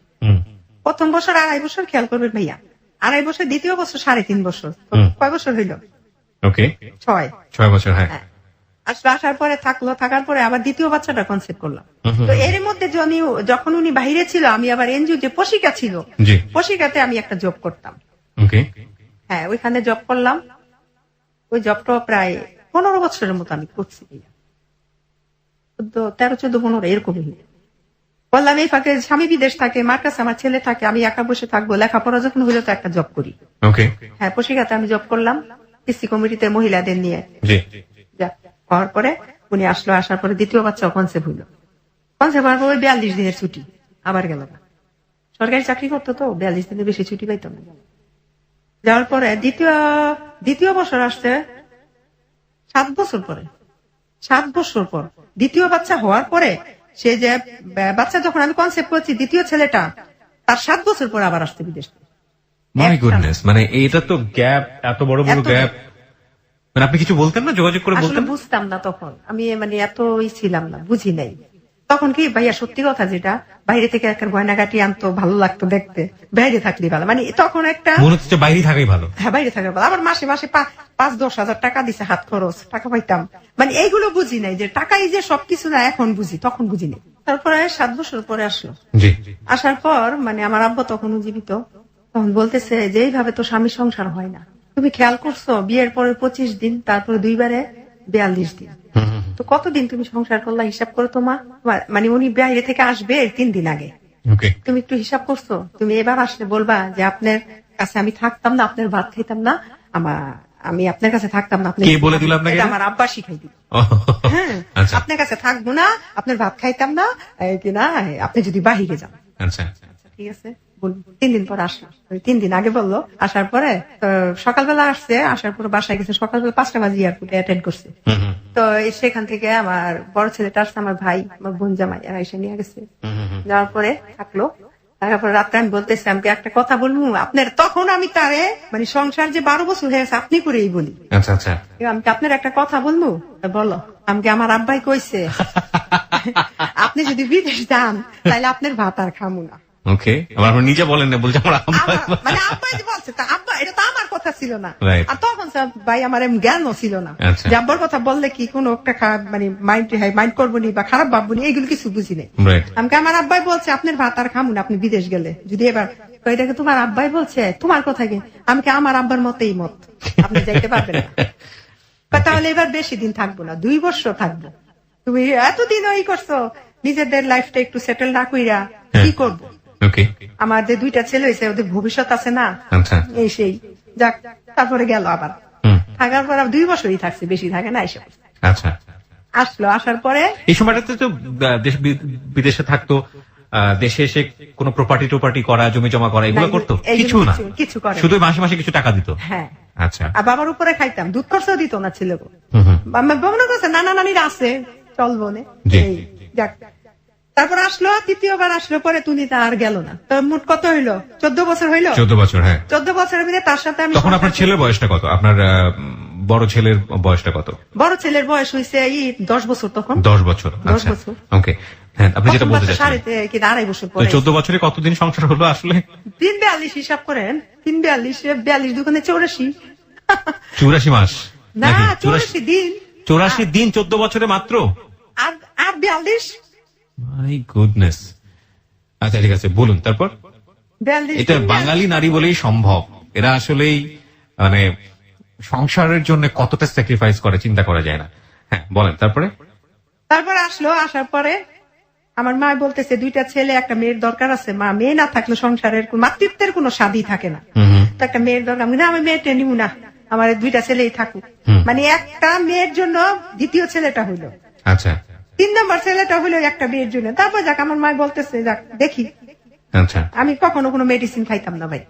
প্রথম বছর 2.5 বছর, খেয়াল করবেন ভাইয়া, 2.5 বছর, দ্বিতীয় বছর 3.5 বছর, কয় বছর হইল? 6 বছর। আসলো, আসার পরে থাকার পরে আবার দ্বিতীয় বাচ্চাটা কনসেপ্ট করলাম। তো এর মধ্যে যখন উনি বাহিরে ছিল, আমি আবার এনজিও যে পশিকা ছিল, পশিকাতে আমি একটা জব করতাম। ওইখানে জব করলাম। ওই জবটা প্রায় 15 বছরের মতো আমি করছি, 13-14-15 এরকমই। বললাম এই ফাঁকে স্বামী বিদেশ থাকে, মার কাছে আমার ছেলে থাকে, আমি একা বসে থাকবো, লেখাপড়া যখন হইলো তো একটা জব করি। পশিকাতে আমি জব করলাম পিসি কমিটিতে মহিলাদের নিয়ে। হওয়ার পরে উনি আসলো, আসার পরে দ্বিতীয় বাচ্চা কনসেপ্ট হইলো। কনসেপ্ট হওয়ার পরে 42 দিনের ছুটি, আবার গেল। সরকারি চাকরি করতো তো 42 দিনের বেশি ছুটি পাইতাম না। যাওয়ার পরে দ্বিতীয় বছর আসছে 7 বছর পরে, 7 বছর পর দ্বিতীয় বাচ্চা হওয়ার পরে, সে যে বাচ্চা যখন আমি কনসেপ্ট করছি, দ্বিতীয় ছেলেটা তার 7 বছর পর আবার আসতে বিদেশ। মাই গুডনেস, এটা তো গ্যাপ, এত বড় গ্যাপ। আপনি কিছু বলতেন না, যোগাযোগ করে বলতেন? বুঝতাম না তখন, আমি এতই ছিলাম না, বুঝি নাই তখন। কি ভাইয়া, সত্যি কথা, যেটা বাইরে থেকে একটা গয়নাগাটি আনতো, ভালো লাগতো দেখতে, বাইরে থাকলে ভালো, তখন একটা মনে হচ্ছে বাইরে থাকাই ভালো। বাইরে থাকা ভালো। আবার মাসে 5-10 হাজার টাকা দিছে, হাত খরচ টাকা পাইতাম, এইগুলো বুঝি নাই যে টাকাই যে সবকিছু না, এখন বুঝি, তখন বুঝি নাই। তারপরে 7 বছর পরে আসলো। আসার পর আমার আব্বা তখন জীবিত, তখন বলতেছে যে এইভাবে তো স্বামীর সংসার হয় না, তুমি খেয়াল করছো বিয়ের পরে 25 দিন, তারপরে 2 বারে 42 দিন, তো কতদিন তুমি সংসার করলা, হিসাব করো তো মা। উনি বাইরে থেকে আসবে 3 দিন আগে, তুমি একটু হিসাব করছো, তুমি এবার আসলে বলবা যে আপনার কাছে আমি থাকতাম না, আপনার ভাত খাইতাম না, আমি আপনার কাছে থাকতাম না। আপনি কে বলে দিল আপনাকে? এটা আমার আব্বা শিখাই দিল। হ্যাঁ, আচ্ছা আপনার কাছে থাকবো না, আপনার ভাত খাইতাম না, কিনা আপনি যদি বাহিরে যান। আচ্ছা ঠিক আছে, 3 দিন পর আসলো। 3 দিন আগে বললো, আসার পরে সকালবেলা আসছে, আসার পরে বাসায় গেছে সকালবেলা 5টা বাজে এয়ারপোর্টে অ্যাটেন্ড করছে। তো সেখান থেকে আমার বড় ছেলেটা আসছে, আমার ভাই, আমার বোন জামাই, এরা এসে নিয়ে গেছে। যাওয়ার পরে থাকলো, তারপরে রাত্রে আমি বলতেছি, আমি একটা কথা বলবো আপনার, তখন আমি তারে মানে সংসার যে 12 বছর হয়ে গেছে আপনি করেই বলি। আচ্ছা আচ্ছা, আমি আপনার একটা কথা বলবো, বলো। আমাকে আমার আব্বাই কইছে আপনি যদি বিদেশ যান তাহলে আপনার ভাত আর খামু না। ওকে, আমার নিজে বলেন না, বলছে আমার মানে আব্বাই যে বলছে, তা আব্বা, এটা তো আমার কথা ছিল না। Right. আর তখন ভাই আমার জ্ঞানও ছিল না আচ্ছা। যে আব্বার কথা বললে কি কোনো একটা খারাপ মানে মাইন্ড করবো নি বা খারাপ ভাববো নি, এইগুলো কিছু বুঝি নাই। Right. আমাকে আমার আব্বাই বলছে আপনার ভাত আর খামু না আপনি বিদেশ গেলে। যদি এবার এটাকে তোমার আব্বাই বলছে, তোমার কথা কি? আমাকে আমার আব্বার মতেই মত, আপনি যাইতে পারবেন না। তাহলে এবার বেশি দিন থাকবো না, 2 বছর থাকবো। তুমি এতদিন ওই করছো, নিজেদের লাইফটা একটু সেটেল না কইরা কি করবো? আমার যে 2টা ছেলে হয়েছে, ওদের ভবিষ্যৎ আছে না, এই সেই যাক। তারপরে গেল আবার, থাকার পর 2 বছরই থাকছে, বেশি থাকে না। এসে আচ্ছা আসলো, আসার পরে এই সময়টাতে তো দেশ বিদেশে থাকতো, দেশে এসে কোনো প্রপার্টি করা, জমি জমা করা, এগুলো করতো? কিছু না, কিছু করে, শুধু মাসে মাসে কিছু টাকা দিত। হ্যাঁ আচ্ছা। আর বাবার উপরে খাইতাম, দুধ খরচাও দিত না ছেলেকে। মনে করছে নানা নানিরা আছে, চলবো না। যাক, তারপর আসলো, 3য় বার আসলো, পরে তুমি তা আর গেল না। তো মোট কত হইলো? 14 বছর হইলো। 14 বছর, হ্যাঁ। 14 বছরের মধ্যে তার সাথে আমি। তখন আপনার ছেলের বয়সটা কত? আপনার বড় ছেলের বয়সটা কত? বড় ছেলের বয়স হয়েছে 10 বছর তখন। 10 বছর, আচ্ছা। ওকে, হ্যাঁ, আপনি যেটা বলতে চাচ্ছেন, 2.5 বছর পরে। 14 বছরে কতদিন সংসার হলো আসলে? 342 হিসাব করেন, 342 দুগুণে 84। 84 মাস না, 84 দিন। 84 দিন 14 বছরে মাত্র। আর 42। My goodness. আচ্ছা ঠিক আছে, বলুন তারপর। 42, এটা বাঙালি নারী বলেই সম্ভব। এরা আসলেই মানে সংসারের জন্য কতটা স্যাক্রিফাইস করে চিন্তা করা যায় না। হ্যাঁ বলেন তারপরে। তারপর আসলো, আসার পরে আমার মা বলতেছে 2টা ছেলে, একটা মেয়ের দরকার আছে। মা, মেয়ে না থাকলে সংসারের মাতৃত্বের কোনো স্বাদই থাকে না। তো একটা মেয়ের দরকার, আমি মেয়েটা নিব না, আমার 2টা ছেলেই থাকুক। মানে একটা মেয়ের জন্য 2য় ছেলেটা হইলো। আচ্ছা। 3 নম্বর ছেলেটা হইলো একটা মেয়ের জন্য। তারপর যাক, আমার মা বলতেছে যাক দেখি। আচ্ছা। আমি কখনো কোনো মেডিসিন খাইতাম না ভাই,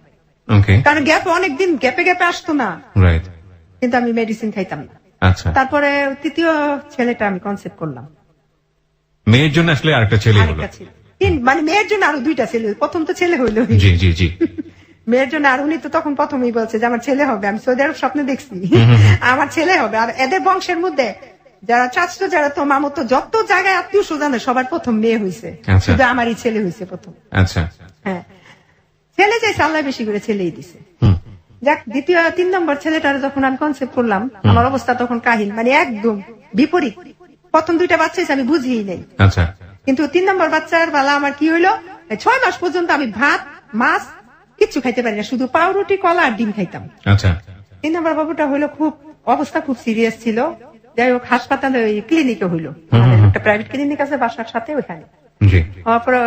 কারণ গ্যাপ অনেকদিন গ্যাপে আসতো না। রাইট। কিন্তু আমি মেডিসিন খাইতাম না। আচ্ছা। তারপরে 3য় ছেলেটা আমি কনসেপ্ট করলাম। মেয়ের জন্য আসলে আরেকটা ছেলে হলো। মানে মেয়ের জন্য আরো 2টা ছেলে, প্রথম তো ছেলে হইলো। জি জি জি। মেয়ের জন্য আর উনি তো তখন প্রথমেই বলছে যে আমার ছেলে হবে। আমি সৌদি আরব স্বপ্নে দেখছি আমার ছেলে হবে। আর এদের বংশের মধ্যে যারা চাচতো, যারা তো মামতো, যত জায়গায় আত্মীয় স্বজনে সবার প্রথম মেয়ে হয়েছে, শুধু আমারই ছেলে হয়েছে প্রথম। আচ্ছা। হ্যাঁ, ছেলে চাইছে, আল্লাহ বেশি করে ছেলেই দিছে। যাক, 3 নম্বর ছেলেটার যখন আমি কনসেপ্ট করলাম, আমার অবস্থা তখন কাহিল, মানে একদম বিপরীত। প্রথম 2টা বাচ্চা আমি বুঝিই নাই। আচ্ছা। কিন্তু 3 নম্বর বাচ্চার বেলা আমার কি হইলো, 6 মাস পর্যন্ত আমি ভাত মাছ কিচ্ছু খাইতে পারি না, শুধু পাউরুটি, কলা আর ডিম খাইতাম। আচ্ছা। 3 নম্বর বাবুটা হইলো খুব অবস্থা খুব সিরিয়াস ছিল। যাই হোক, হাসপাতালে ক্লিনিকে হইলো, একটা প্রাইভেট ক্লিনিক আছে বাসার সাথে, ওইখানে হওয়ার পরে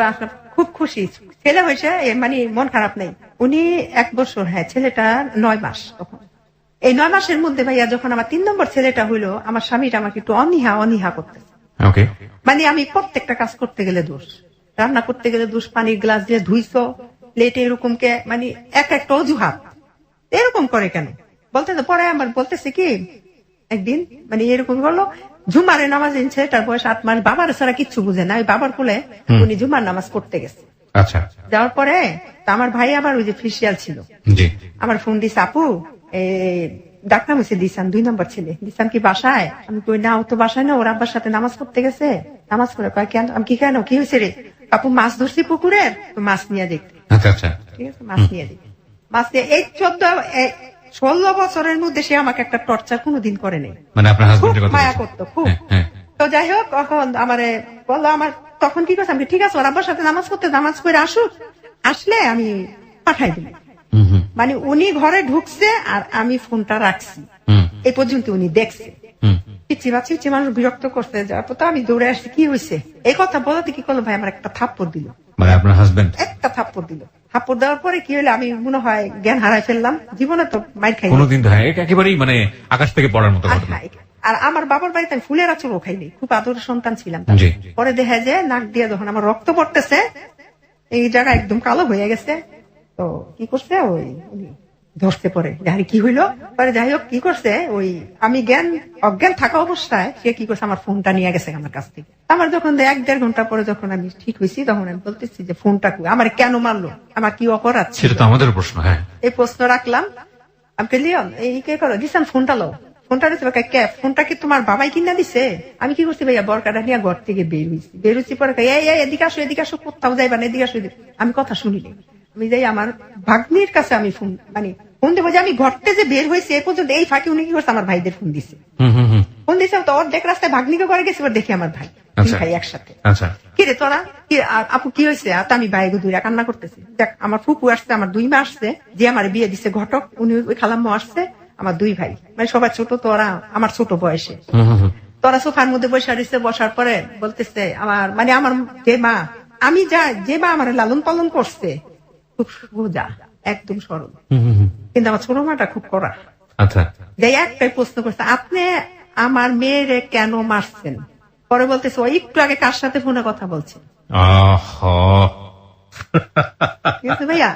খুব খুশি। ছেলে হয়েছে, মানে মন খারাপ নেই। উনি 1 বছর, হ্যাঁ, ছেলেটা 9 মাস তখন। এই 9 মাসের মধ্যে ভাইয়া যখন আমার 3 নম্বর ছেলেটা হইলো, আমার স্বামীটা আমাকে একটু অনীহা করতেছে। মানে আমি প্রত্যেকটা কাজ করতে গেলে দোষ, রান্না করতে গেলে দোষ, পানির গ্লাস দিয়ে ধুইছো, প্লেটে এরকম কে, মানে একটা অজুহাত, এরকম করে কেন বলতে। পরে আমার বলতেছে কি, একদিন মানে এরকম বললো, ঝুমারে নামাজ এনেছে, তার বয়স 8 মাস, বাবার ছাড়া কিচ্ছু বুঝে না। ওই বাবার কোলে উনি ঝুমার নামাজ পড়তে গেছে। আচ্ছা। যাওয়ার পরে আমার ভাই আবার ওই যে ফিসিয়াল ছিল, আমার ফোন দিছে, আপু ডাক্তার মুছে দিসান, 2 নম্বর ছেলে দিসান কি বাসায়? আমি কই না, ও তো বাসায় না, ওর আব্বার সাথে নামাজ পড়তে গেছে। নামাজ পড়ে কয় কেন? আমি কি কেন, কি হয়েছে রে? আপু মাছ ধরছি পুকুরের, তো মাছ নিয়ে দেখতে। আচ্ছা আচ্ছা, ঠিক আছে, মাছ নিয়ে দেখতে। মাছ নিয়ে এই 16 বছরের মধ্যে সে আমাকে একটা টর্চার কোনোদিন করে নেই, মানে আপনার হাজবেন্ডের কথা মায়া করতো খুব। তো যাই হোক, তখন আমারে বললো, আমার তখন কি করছে, আমি ঠিক আছে, ওর আব্বার সাথে নামাজ করতে, নামাজ করে আসুক, আসলে আমি পাঠাই দিই। মানে উনি ঘরে ঢুকছে আর আমি ফোনটা রাখছি, এই পর্যন্ত উনি দেখছে। চিচি মানুষ বিরক্ত করতে যাওয়ার পর তো আমি দৌড়ে আসছি, কি হয়েছে এই কথা বলতে কি করলো ভাই, আমার একটা থাপ্পড় দিল। মানে আপনার হাজবেন্ড একটা থাপ্পড় দিল। থাপ্পড় দেওয়ার পরে কি হলো, আমি মনে হয় জ্ঞান হারাই ফেললাম। জীবনে তো মাইর খাই কোনোদিন তো, হ্যাঁ, একেবারেই মানে আকাশ থেকে পড়ার মতো ঘটনা। আর আমার বাবার বাড়িতে আমি ফুলের আচরও খাইনি, খুব আদরের সন্তান ছিলাম। জি। পরে দেখা যায় নাক দিয়ে যখন আমার রক্ত পড়তেছে, এই জায়গা একদম কালো হয়ে গেছে। তো কি করছে, ওই ধরতে পরে যাহারি কি হইলো, পরে যাই হোক কি করছে, ওই আমি অজ্ঞান থাকা অবস্থায় সে কি করছে, আমার ফোনটা নিয়ে গেছে আমার কাছ থেকে। আমার যখন 1-1.5 ঘন্টা পরে যখন আমি ঠিক হয়েছি, তখন আমি বলতেছি যে ফোনটা আমার কেন মারলো, আমার কি অপরাধ ছিল, সেটা তো আমাদের প্রশ্ন। হ্যাঁ, এই প্রশ্ন রাখলাম। আমি লিওন এই কে করো দিচ্ছেন ফোনটা লো, ফোনটা দিচ্ছে ফোনটা কি তোমার বাবাই কিনা দিছে? আমি কি করছি ভাইয়া, বরকাটা নিয়ে ঘর থেকে বের হয়েছি পরে এদিকে আসো কোথাও যাইবা না, এদিকে আসো। আমি কথা শুনিনি, আমি যাই আমার ভাগ্নির কাছে আমি ফোন দেবো যে আমি ঘরতে যে বের হয়েছি এ পর্যন্ত, এই ফাঁকি উনি কি করছে আমার ভাইদের ফোন দিছে। ফোন দিছে তো ওর দেখ রাস্তায় ভাগ্নিকে করে গেছে, দেখি আমার ভাই ভাই একসাথে। কিরে তোরা কি, আপু কি হয়েছে? আমি বাইরে দূরে কান্না করতেছি, দেখ আমার ফুপু আসছে, আমার 2 মা আসছে, যে আমার বিয়ে দিছে ঘটক, উনি ওই খালাম্মা আসছে, আমার 2 ভাই, মানে সবার ছোট, তোরা আমার ছোট বয়সে। তোরা সোফার মধ্যে বসে রয়েছে, বসার পরে বলতেছে আমার যে মা, আমি যে মা আমার লালন পালন করছে খুব সোজা একদম সরল, কিন্তু আমার ছোট মাটা খুব কড়া। আচ্ছা, যে একটাই প্রশ্ন করছে, আপনি আমার মেয়েরে কেন মারছেন? পরে বলতেছে ওই একটু আগে কার সাথে ফোনে কথা বলছে। ভাইয়া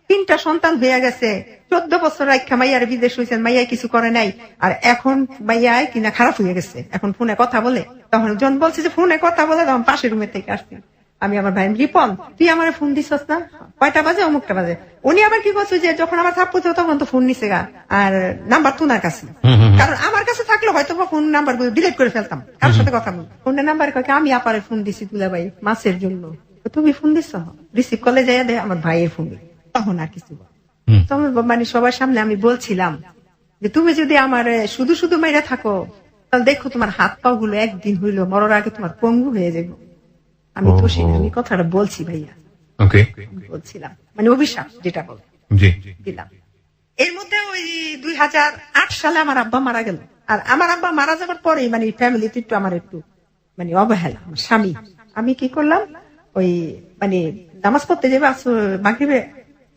3টা সন্তান হয়ে গেছে, 14 বছর রাখা মাইয়ার বিদেশ হয়েছেন, মাইয়া কিছু করে নাই, আর এখন মাইয়ায় কিনা খারাপ হয়ে গেছে, এখন ফোনে কথা বলে। তখন জন বলছে যে ফোনে কথা বলে, তখন পাশের রুমে থেকে আসছি আমি, আমার ভাই রিপন তুই আমার ফোন দিছস না, কয়টা বাজে, অমুকটা বাজে। উনি আবার কি করছে, যে যখন আমার থাপ্পড় ছিল তখন তো ফোন নিছে গা, আর নাম্বার তো ওনার কাছে, কারণ আমার কাছে থাকলে হয়তো ফোন নাম্বার ডিলিট করে ফেলতাম, কার সাথে কথা বল। ফোনের নাম্বার আমি আপারে ফোন দিছি তুলা ভাই মাছের জন্য, তুমি ফোন দিছ, রিসিভ করলে যাই দে আমার ভাইয়ের ফোন। তখন আর কিছু সবার সামনে আমি বলছিলাম যে তুমি যদি আমার শুধু মাইরা থাকো, তাহলে দেখো তোমার হাত পা গুলো একদিন হইলো মরার আগে তোমার পঙ্গু হয়ে যাবে। আমি তো আমি কথাটা বলছি ভাইয়া, বলছিলাম অভিশাপ যেটা বল দিলাম। এর মধ্যে ওই 2008 সালে আমার আব্বা মারা গেল, আর আমার আব্বা মারা যাবার পরে ফ্যামিলিতে একটু আমার একটু অবহেলা, আমার স্বামী। আমি কি করলাম, ওই নামাজ পড়তে যাবে, মাগরিবে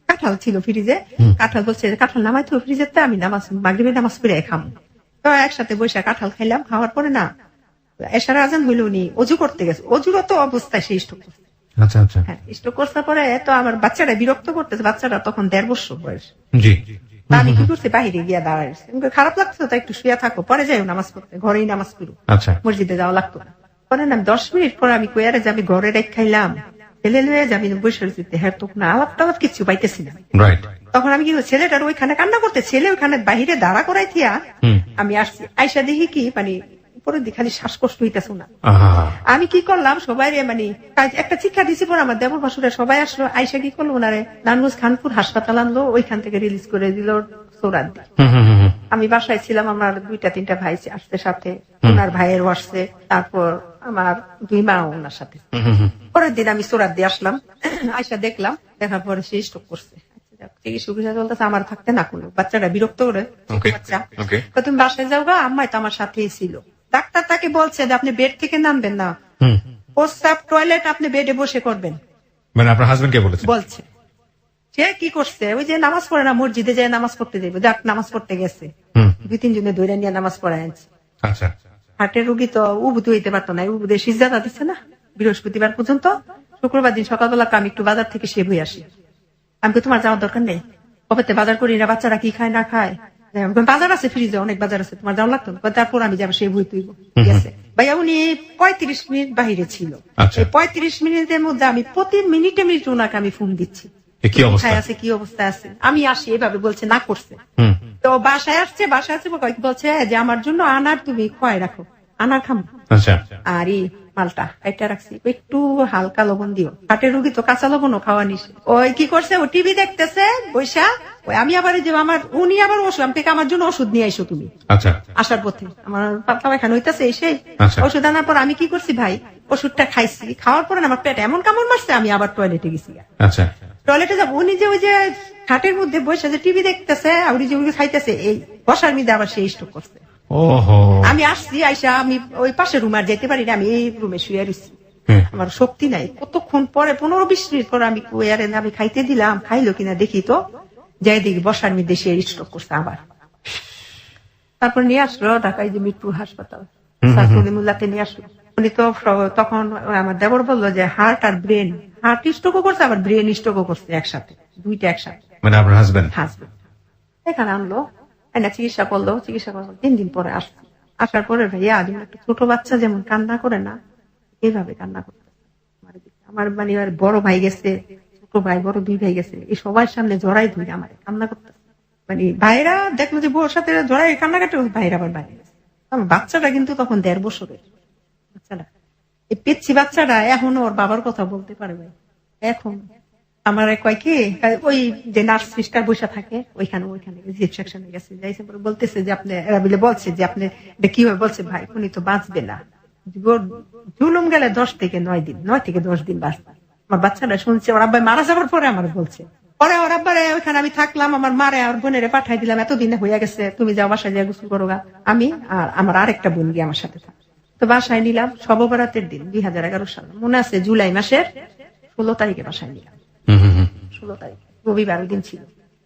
কাঁঠাল ছিল ফ্রিজে, কাঁঠাল বলছে কাঁঠাল নামাই তো ফ্রিজের, আমি মাগরিবে নামাজ পড়ে খাবো। তো একসাথে বসে কাঁঠাল খাইলাম, খাওয়ার পরে না এশার আজান হইল, উনি অজু করতে গেছে, অজুরত অবস্থায় সে স্ট্রোক করছে। হ্যাঁ, স্ট্রোক করতে পরে তো আমার বাচ্চাটা বিরক্ত করতেছে, বাচ্চাটা তখন 1.5 বছর বয়স। আমি কি করছি, বাহিরে গিয়া দাঁড়াইছি, খারাপ লাগছে তো একটু শুয়ে থাকো, পরে যাই নামাজ পড়তে, ঘরেই নামাজ পড়ো, মসজিদে যাওয়া লাগতো না। পরে না 10 মিনিট পরে আমি কইয়ারে যে আমি ঘরে রেখ খাইলাম, ফেলে লয়ে যে আমি বসে রয়েছি, হ্যাঁ তো না আলাপ টালাপ কিছু পাইতেছি না। তখন আমি কি ছেলেটার ওইখানে কান্না করতে, ছেলে ওইখানে বাহিরে দাঁড়া করাই থিয়া আমি আসছি, আইসা দেখি কি উপরের দিকে খালি শ্বাসকষ্ট হইতেছে না। আমি কি করলাম, সবাই একটা শিক্ষা দিছি, পরে আমার দেবর ভাসুরা সবাই আসলো, আইসা কি করলো, ওনারে নারায়ণগঞ্জ খানপুর হাসপাতাল আনলো, ওইখান থেকে রিলিজ করে দিল সৌরাত। আমি বাসায় ছিলাম, আমার 2-3টা ভাই আসছে সাথে, ওনার ভাইয়েরও আসছে, তারপর আমার 2 মা ওনার সাথে। পরের দিন আমি সৌরাত দিয়ে আসলাম, আইসা দেখলাম, দেখার পরে সে স্ট্রোক করছে। চিকিৎসা চলতেছে, আমার থাকতে না করলো, বাচ্চাটা বিরক্ত করে, বাচ্চা তুমি বাসায় যাও গা, আম্মাই তো আমার সাথেই ছিল। ডাক্তার তাকে বলছে যে আপনি বেড থেকে নামবেন না, প্রস্রাব টয়লেট আপনি বেডে বসে করবেন। আপনার হাজবেন্ড কে বলছে? সে কি করছে, ওই যে নামাজ পড়ে না, মসজিদে যায় নামাজ পড়তে যাবে, দেখ নামাজ পড়তে গেছে, 2-3 জনে ধরে নিয়ে নামাজ পড়ায় আনছে। হার্টের রোগী তো উবুদ হইতে পারতো না, উবুদের সিজদা দিচ্ছে না বৃহস্পতিবার পর্যন্ত, শুক্রবার দিন সকালবেলা আমি একটু বাজার থেকে সে বই আসি। আমি তোমার যাওয়ার দরকার নেই, কবে বাজার করি না, বাচ্চারা কি খায় না খায়, বাজার আছে ফ্রিজে, অনেক বাজার আছে, তোমার যাওয়া লাগতো না। তারপর আমি যাবো, সেই বই তুইব। ভাইয়া উনি 35 মিনিট বাহিরে ছিল, 35 মিনিটের মধ্যে আমি প্রতি মিনিটে ওনাকে আমি ফোন দিচ্ছি, কি অবস্থা আছে, আমি আসি, এভাবে বলছে না করছে। তো বাসায় আসছে বলছে যে আমার জন্য আনার তুমি খোয়াই রাখো, আনার খাম, আর মালটা এটা রাখছি, একটু হালকা লবণ দিও, হাটের রুগী তো কাঁচা লবণও খাওয়া নিছে। ওই কি করছে, ও টিভি দেখতেছে বৈশা, আমি আবার যে উনি আবার ওষুধ থেকে আমার জন্য ওষুধ নিয়ে আইসো তুমি। আসার পথে আমার পাতলা পায়খানা হইতেছে, এসে ওষুধ আনার পর আমি কি করছি ভাই, ওষুধটা খাইছি, খাওয়ার পরে আমার পেট এমন কামড় মারছে, আমি আবার টয়লেটে গেছি। টয়লেটে যাবো, উনি যে ওই যে খাটের মধ্যে বসে যে টিভি দেখতেছে, আর উনি যে খাইতেছে, এই বসার মধ্যে আবার সে স্ট্রোক করছে। ওহো, আমি আসছি, আইসা আমি ওই পাশে রুম আর যেতে পারি না, আমি এই রুমে শুয়ে রয়েছি। আমার শক্তি নাই। কতক্ষণ পরে 15-20 মিনিট পরে আমি আমি খাইতে দিলাম, খাইলো কিনা দেখি তো যাই দেখি বসার মধ্যে সে স্ট্রোক করছে আবার। তারপর নিয়ে আসলো ঢাকায় যে মিরপুর হাসপাতাল, সাইফুলিমুল্লাহতে নিয়ে আসলো। উনি তো তখন আমার দেবর বললো যে হার্ট আর ব্রেন, হার্ট স্ট্রোকও করছে আবার ব্রেন স্ট্রোকও করছে একসাথে, দুইটা একসাথে। মানে আপনার হাজবেন্ড? হাজবেন্ড। এখানে আনলো, এনে চিকিৎসা করলো, 3 দিন পরে আসছে। আসার পরে ভাইয়া যেমন একটা ছোট বাচ্চা যেমন কান্না করে না, এইভাবে কান্না করতে। আমার মানে বড় ভাই গেছে, ছোট ভাই, বড় 2 ভাই গেছে, এই সবার সামনে জড়াই ধরে আমার কান্না করতে। মানে ভাইরা দেখলো যে বউর সাথে জড়াই কান্না কাটে, ভাইরা আবার বাইরে গেছে। আমার বাচ্চাটা কিন্তু তখন 1.5 বছরের বাচ্চাটা, এই পেচ্ছি বাচ্চাটা এখনো ওর বাবার কথা বলতে পারে ভাই। এখন আমার কয় কি, ওই যে নার্স সিস্টার বসে থাকে ওইখানে রিসেপশনে গেছে, যাইছে পরে বলতেছে যে আপনি, এরা বলে বলছে যে আপনি কি হয়, বলছে ভাই উনি তো বাঁচবে না, জুলুম গেলে 10 থেকে 9 দিন, 9 থেকে 10 দিন বাঁচবে। আমার বাচ্চাটা শুনছে, ওর আব্বাই মারা যাওয়ার পরে আমার বলছে, পরে ওর আব্বারে ওইখানে আমি থাকলাম, আমার মারে আর বোনেরে পাঠাই দিলাম, এতদিনে হয়ে গেছে, তুমি যাও বাসায় যা গোসল করো গা, আমি আর আমার আরেকটা বোন গিয়ে আমার সাথে থাক। তো বাসায় নিলাম শবে বরাতের দিন 2011 সাল, মনে আছে জুলাই মাসের 16 তারিখে বাসায় নিলাম। 16 তারিখ রবিবার দিন ছিল,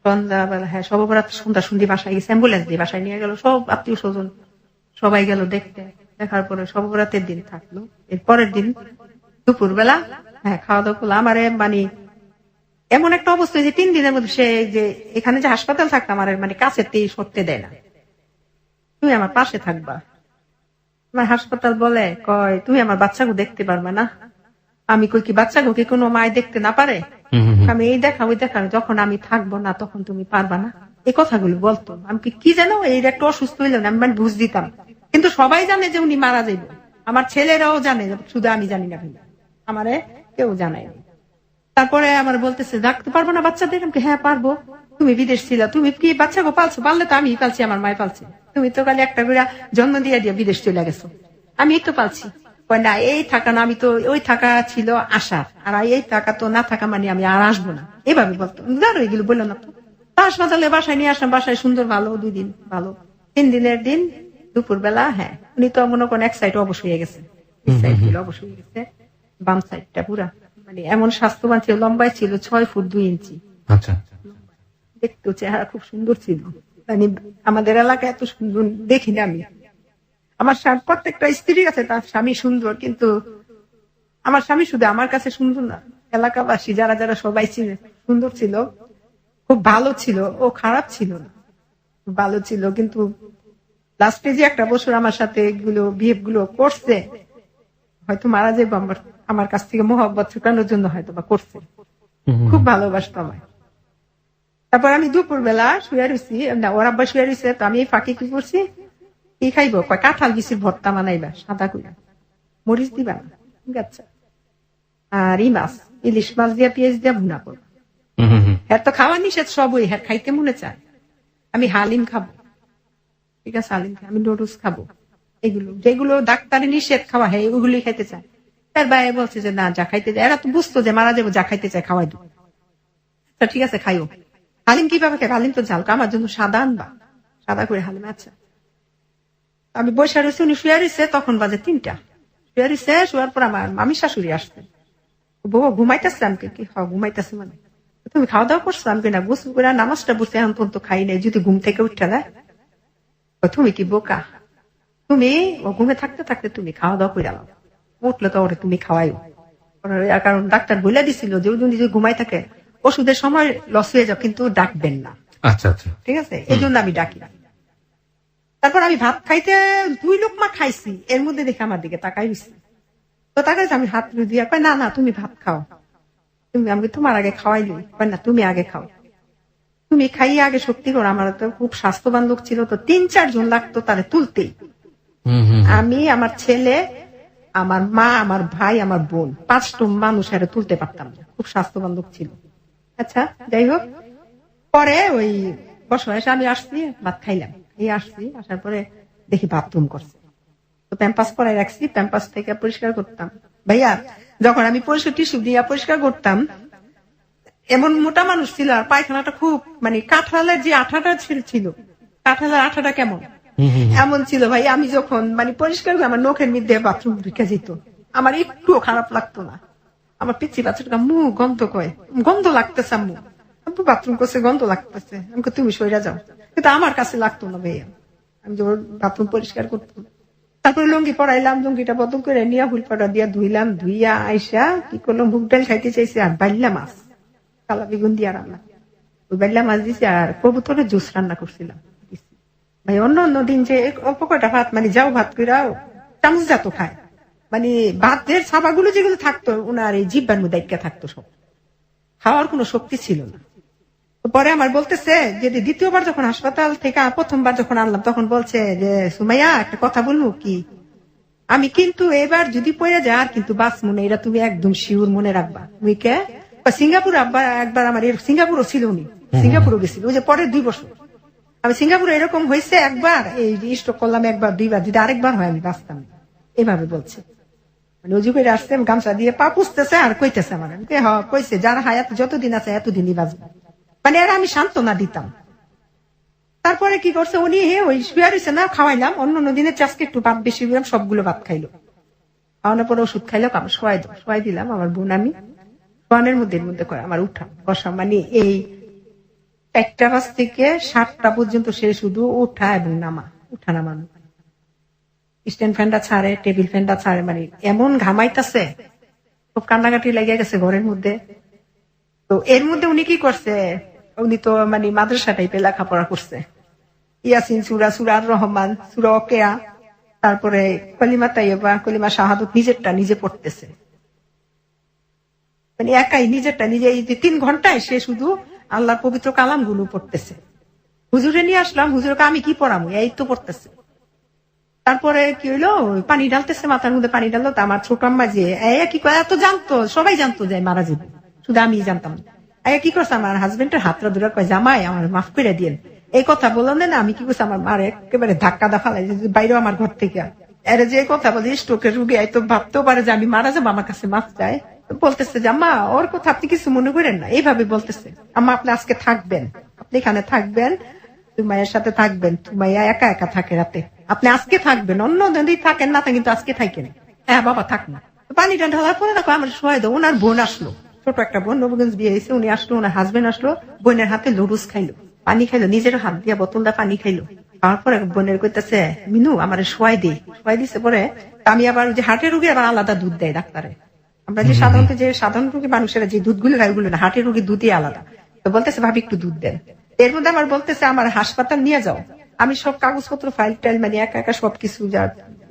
সন্ধ্যাবেলা, হ্যাঁ শবে বরাত সন্ধ্যা সন্ধি বাসায় গেছে, অ্যাম্বুলেন্স দিয়ে বাসায় নিয়ে গেল, সব আত্মীয় স্বজন সবাই গেল দেখতে। দেখার পরে শবে বরাতের দিন থাকলো। এর পরের দিন দুপুর বেলা, হ্যাঁ খাওয়া দাওয়া করলো। আমার মানে এমন একটা অবস্থা যে 3 দিনের মধ্যে সে যে এখানে যে হাসপাতাল থাকতাম আমার মানে কাছে সরতে দেয় না, তুমি আমার পাশে থাকবা। আমার হাসপাতাল বলে কয় তুমি আমার বাচ্চাকে দেখতে পারবা না। আমি কই কি বাচ্চাকে কি কোনো মায় দেখতে না পারে? আমি এই দেখা ওই দেখা, যখন আমি থাকবো না তখন তুমি পারবা না, এই কথাগুলো বলতো। আমি কি জানো, এই একটা অসুস্থ হইলাম আমি মানে বুঝ দিতাম, কিন্তু সবাই জানে যে উনি মারা যাইব, আমার ছেলেরাও জানে, শুধু আমি জানি না, আমারে কেউ জানাই। তারপরে আমার বলতেছে ডাকতে পারবো না বাচ্চাদের? হ্যাঁ পারবো, তুমি বিদেশ ছিল, তুমি কি বাচ্চাকে পালছো? পারলে তো আমি পালছি, আমার মায় পালছে, তুমি তো খালি একটা করে জন্ম দিয়ে দিয়ে বিদেশ চলে গেছো, আমি এই তো পালছি। না এই থাকা না, আমি তো ওই থাকা ছিল আশা, আর এই থাকা তো না থাকা মানে আমি আর আসবো না, এভাবে বলতো। ধরো এগুলো বললো না তো। হাসপাতালে বাসায় নিয়ে আসলাম, বাসায় সুন্দর ভালো 2 দিন ভালো। 3 দিনের দিন দুপুর বেলা, হ্যাঁ উনি তো মনে করেন এক সাইড অবশ হয়ে গেছে, অবশ হয়ে গেছে, বাম সাইডটা পুরা, মানে এমন স্বাস্থ্যবান ছিল, লম্বায় ছিল 6 ফুট 2 ইঞ্চি। আচ্ছা, দেখতেও চেহারা খুব সুন্দর ছিল, মানে আমাদের এলাকায় এত সুন্দর দেখিনি আমি। আমার প্রত্যেকটা স্ত্রীর কাছে তার স্বামী সুন্দর, কিন্তু আমার স্বামী শুধু আমার কাছে সুন্দর না, এলাকাবাসী যারা যারা সবাই ছিল সুন্দর ছিল, খুব ভালো ছিল। ও খারাপ ছিল না, ভালো ছিল। কিন্তু লাস্টে যে 1 বছর আমার সাথে এগুলো বিহেভ গুলো করছে, হয়তো মারা যাবো আমার কাছ থেকে মোহব্বত ছুটানোর জন্য হয়তো বা করছে, খুব ভালোবাসতো আমায়। তারপর আমি দুপুর বেলা শুয়ে রয়েছি, ওর আব্বা শুয়ে রয়েছে, তো আমি এই ফাঁকে কি করছি, কি খাইবো, কাঁঠাল বিচির ভর্তা বানাইবা সাদা কইরা, মরিচ দিবা না, ঠিক আছে, আর মাছ, ইলিশ মাছ দিয়া পেঁয়াজ দিয়া ভুনা করবো। হ্যাঁ তো খাওয়া নিষেধ সবই, হ্যাঁ খাইতে মনে চায়। আমি হালিম খাবো, ঠিক আছে হালিম খাই, আমি নুডলস খাবো, এগুলো যেগুলো ডাক্তারে নিষেধ খাওয়া, হ্যাঁ ওগুলোই খাইতে চায়। তার বাইরে বলছে যে না যা খাইতে চায়, এরা তো বুঝতো যে মারা যাবো, যা খাইতে চায় খাওয়াই দেবো। ঠিক আছে খাইও। হালিম কিভাবে খাই? হালিম তো ঝাল, আমার জন্য সাদা আনবা, সাদা করে হালিম। আচ্ছা, আমি বসে রয়েছি, উনি শুয়ে রয়েছে, তখন বাজে 3টা, শুয়ে রয়েছে। শোয়ার পর আমার মামি শাশুড়ি আসছে, বউ ঘুমাইতেছে, আমি কি ঘুমাইতেছে মানে তুমি খাওয়া দাওয়া করছো? আমি না গোসল করে নামাজটা বসে এখন পর্যন্ত খাই নাই, যদি ঘুম থেকে উঠে দেয়। তুমি কি বোকা, তুমি ঘুমে থাকতে থাকতে তুমি খাওয়া দাওয়া করে দাও, উঠলে তো ওরে তুমি খাওয়াইও, কারণ ডাক্তার বলে দিছিল যে যদি ঘুমাই থাকে ওষুধের সময় লস হয়ে যাও, কিন্তু ডাকবেন না। আচ্ছা আচ্ছা, ঠিক আছে, এই জন্য আমি ডাকি না। তারপর আমি ভাত খাইতে 2 লোকমা খাইছি, এর মধ্যে দেখে আমার দিকে তাকাই দিছি, তো তাকাইছে, আমি হাত দিয়ে কয় না না তুমি ভাত খাও, তুমি, আমি তোমার আগে খাওয়াই দিই, কয় না তুমি আগে খাও, তুমি খাইয়ে আগে শক্তি করো। আমার তো খুব স্বাস্থ্যবান লোক ছিল, তো 3-4 জন লাগতো তারে তুলতেই। আমি, আমার ছেলে, আমার মা, আমার ভাই, আমার বোন, 5টা মানুষ আরে তুলতে পারতাম না, খুব স্বাস্থ্যবান লোক ছিল। আচ্ছা যাই হোক, পরে ওই বসে আমি আসছি, ভাত খাইলাম, এই আসছি, আসার পরে দেখি বাথরুম করছে, তো প্যাম্পাস পরাই রাখছি, প্যাম্পাস থেকে পরিষ্কার করতাম। ভাইয়া যখন আমি টিস্যু দিয়ে পরিষ্কার করতাম, এমন মোটা মানুষ ছিল, আর পায়খানাটা খুব, মানে কাঁঠালের যে আঠাটা ছিল, কাঁঠালের আঠাটা কেমন এমন ছিল ভাই, আমি যখন মানে পরিষ্কার করে আমার নখের মধ্যে বাথরুম ঢুকে যেত, আমার একটুও খারাপ লাগতো না। আমার পিচ্ছি বাচ্চাটা মুখ গন্ধ কয়, গন্ধ লাগতেছে আম্মু, আব্বু বাথরুম করছে গন্ধ লাগতেছে, আমাকে তুমি সইরা যাও, কিন্তু আমার কাছে লাগতো না ভাইয়া। আমি যখন বাথরুম পরিষ্কার করতাম, তারপরে লুঙ্গি পরাইলাম, লুঙ্গিটা বদল করে নিয়ে হুল পাটা দিয়া ধুইলাম, ধুইয়া আইসা কি করলাম, মুগ ডাল খাইতে চাইছি আর বাইল্লা মাছ, কালা বেগুন দিয়া রান্না, ওই বাইল্লা মাছ দিছি আর কবুতরের জুস রান্না করছিলাম ভাই। অন্য অন্য দিন যে অল্প কয়টা ভাত মানে যাও ভাত করে চামচ জাত খায়, মানে ভাতের ছাপাগুলো যেগুলো থাকতো ওনার এই জিব্বার মধ্যে থাকতো, সব খাওয়ার কোনো শক্তি ছিল না। পরে আমার বলতেছে যে দ্বিতীয়বার যখন হাসপাতাল থেকে প্রথমবার যখন আনলাম তখন বলছে যে সুমাইয়া একটা কথা বলবো কি, আমি কিন্তু এবার যদি পড়ে যায় আর কিন্তু বাঁচবো না, এটা তুমি একদম শিওর মনে রাখবা। তুমি কে? সিঙ্গাপুর আব্বা একবার আমার সিঙ্গাপুরও ছিল, উনি সিঙ্গাপুরও গেছিল ওই যে পরের 2 বছর। আমি সিঙ্গাপুরে এরকম হয়েছে একবার, এই স্ট্রোক করলাম একবার দুইবার, যদি আরেকবার হয় আমি বাঁচতাম না, এভাবে বলছে। মানে অজু করে আসছে, গামছা দিয়ে পা পুষতেছে আর কইতেছে আমার, কইছে যারা হায়াত যতদিন আছে এতদিনই বাঁচবে, মানে এরা আমি সান্ত্বনা দিতাম। তারপরে কি করছে উনি, ওই শুয়ে রয়েছে না, খাওয়াইলাম, অন্য দিনের চাষকে একটু ভাত বেশি দিলাম, সবগুলো ভাত খাইলো, খাওয়ানোর পরে ওষুধ খাইলো, আমার শোয়াই দিলাম। আমার বোন আমি শোয়ানোর মধ্যে করে আমার উঠা বসা, মানে এই 1টা বাজ থেকে 7টা পর্যন্ত সে শুধু উঠা এবং উঠা নামানো, স্ট্যান্ড ফ্যানটা ছাড়ে, টেবিল ফ্যানটা ছাড়ে, মানে এমন ঘামাইতেছে, খুব কান্নাকাটি লেগে গেছে ঘরের মধ্যে। তো এর মধ্যে উনি কি করছে, উনি তো মানে মাদ্রাসা টাইপের লেখাপড়া করছে, ইয়াসিন সূরা, সূরা আর রহমান, সূরা ওয়াকিয়া, তারপরে কলিমা তাইয়্যিবা, কলিমা শাহাদাত নিজেরটা নিজে পড়তেছে, মানে একাই নিজেরটা নিজে। এই যে 3 ঘন্টায় সে শুধু আল্লাহর পবিত্র কালাম গুলো পড়তেছে। হুজুরে নিয়ে আসলাম, হুজুরকে আমি কি পড়াবো, এই তো পড়তেছে। তারপরে কি হইলো, পানি ঢালতেছে, মাথার মধ্যে পানি ঢাললো, তো আমার ছোট আম্মা যে কি করে, এত জানতো, সবাই জানতো যে মারা যাবে, শুধু আমি জানতাম না। কি করছে, আমার হাজবেন্ডের হাতটা ধরে কয় জামাই আমার মাফ করে দিয়েন, এই কথা বললেন না। আমি কি করছি, আমার মার একেবারে ধাক্কা ফালাই বাইরে আমার ঘর থেকে, এর যে কথা বলি স্ট্রোকের রুগী তো ভাবতেও পারে যে আমি মারা যাবো, আমার কাছে মাফ চায়। বলতেছে যে আম্মা ওর কথা আপনি কিছু মনে করেন না, এইভাবে বলতেছে, আম্মা আপনি আজকে থাকবেন, আপনি এখানে থাকবেন, তুমাইয়ের সাথে থাকবেন, তুমাইয়া একা একা থাকে রাতে, আপনি আজকে থাকবেন, অন্য দিন থাকেন না, কিন্তু আজকে থাকেন। হ্যাঁ বাবা থাক না। পানিটা ঢালার পরে দেখো আমার শোয়াই দাও, ওনার বোন আসলো, ছোট একটা বোন, নবগঞ্জ বিয়ে হয়েছে, উনি আসলো, ওনার হাজবেন্ড আসলো, বোনের হাতে লুডুস খাইলো, পানি খাইলো, নিজের হাত দিয়ে বোতলটা পানি খাইলো। খাওয়ার পরে বোনের কইতেছে মিনু আমার শোয়াই দিছে। পরে আমি আবার যে হার্টের রোগী আবার আলাদা দুধ দেয় ডাক্তারে, আমরা যে সাধারণ রোগী মানুষেরা যে দুধগুলো খাই ওগুলো না, হার্টের রোগী দুধই আলাদা। তো বলতেছে ভাবি একটু দুধ দেন। এর মধ্যে আমার বলতেছে আমার হাসপাতাল নিয়ে যাও, আমি সব কাগজপত্র ফাইল টাইল মানে একা সবকিছু, যা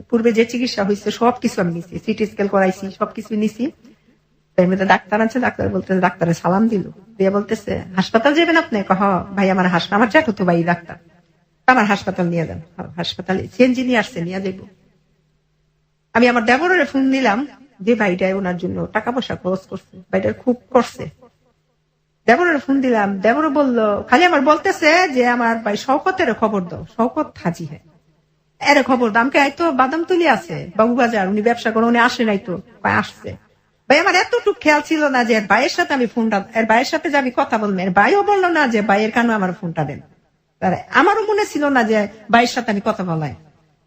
পূর্বে যে চিকিৎসা হয়েছে সবকিছু আমি নিছি, সিটি স্ক্যান করাইছি, সবকিছু নিছি। এর মধ্যে ডাক্তার আছে, ডাক্তার বলতেছে, ডাক্তারের সালাম দিল, দিয়ে বলতেছে হাসপাতাল যাবেন আপনি? ভাই আমার আমার জ্যাঠো তো ভাই ডাক্তার, আমার হাসপাতাল নিয়ে যান, হাসপাতালে সিএনজি নিয়ে আসছে, নিয়ে যাইব। আমি আমার দেবরের ফোন দিলাম যে ভাইটাই ওনার জন্য টাকা পয়সা খরচ করছে, ভাইটার খুব করছে, দেবরের ফোন দিলাম, দেবর বললো খালি আমার বলতেছে যে আমার ভাই শওকতের খবর দাও, শওকত হাজি হ্যাঁ এর খবর দাও। আমাকে তো বাদাম তুলি আছে বাবু বাজার, উনি ব্যবসা করে, উনি আসে নাই তো, আসছে। ভাই আমার এতটুকু খেয়াল ছিল না যে ভাইয়ের সাথে আমি ফোনটা, এর ভাইয়ের সাথে যে আমি কথা বলবো, এর ভাইও বললো না যে ভাইয়ের কেন আমার ফোনটা দেন, আমারও মনে ছিল না যে ভাইয়ের সাথে আমি কথা বলাই,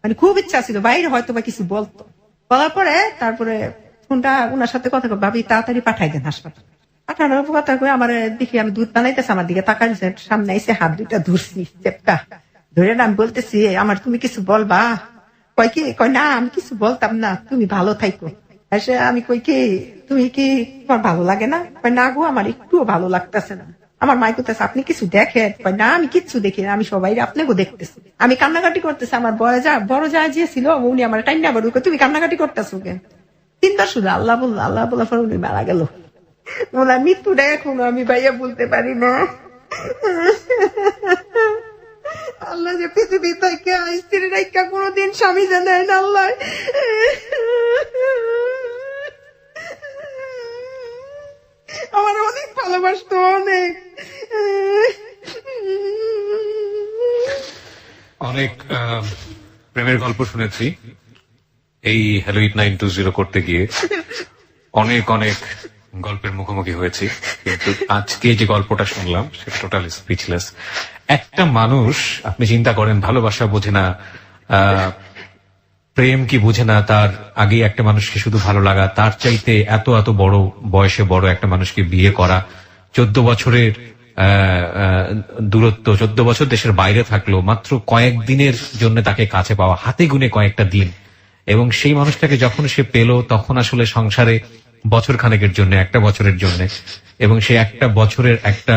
মানে খুব ইচ্ছা ছিল বাইরে হয়তো বা কিছু বলতো। বলার পরে তারপরে ফোনটা ওনার সাথে কথা ভাবি তাড়াতাড়ি পাঠাই দেন হাসপাতাল। পাঠানোর কথা করে আমার দেখি আমি দুধ বানাইতেছে, আমার দিকে তাকাইছে, সামনে এসে হাত দুইটা ধরছি চেপটা ধরে, আমি বলতেছি আমার তুমি কিছু বলবা? কয় না আমি কিছু বলতাম না, তুমি ভালো থাইকো। এসে আমি কই কি তুমি কি তোমার ভালো লাগে না? কয় না গো আমার একটুও ভালো লাগতেছে না। আমার মাই করতেছে আপনি কিছু দেখেন? কয় না আমি কিচ্ছু দেখি না, আমি সবাই আপনাকেও দেখতেছি। আমি কান্নাকাটি করতেছি, আমার বড় যা যে ছিল উনি আমার টাইম আবার তুমি কান্নাকাটি করতেছো কেন? 3বার শুধু আল্লাহ বলার পর উনি মারা গেল। ওনার মৃত্যুটা এখনো আমি ভাইয়া বলতে পারি না। আল্লাহ যে পৃথিবী থেকে স্ত্রী রেখা কোনোদিন স্বামী জানায় না আল্লাহ। আমার অনেক ভালোবাসতো, অনেক প্রেমের গল্প শুনেছি এই হ্যালো ইট 920 করতে গিয়ে, অনেক গল্পের মুখোমুখি হয়েছি, কিন্তু আজকে যে গল্পটা শুনলাম সেটা টোটাল স্পিচলেস। একটা মানুষ, আপনি চিন্তা করেন, ভালোবাসা বোঝে না, প্রেম কি বুঝে না, তার আগে একটা মানুষকে শুধু ভালো লাগা, তার চাইতে এত এত বড় বয়সে বড় একটা মানুষকে বিয়ে করা, 14 বছরের দূরত্ব, 14 বছর দেশের বাইরে থাকলো, মাত্র কয়েকদিনের জন্য তাকে কাছে পাওয়া, হাতে গুনে কয়েকটা দিন, এবং সেই মানুষটাকে যখন সে পেল তখন আসলে সংসারে বছর খানেকের জন্য, একটা বছরের জন্য, এবং সে একটা বছরের একটা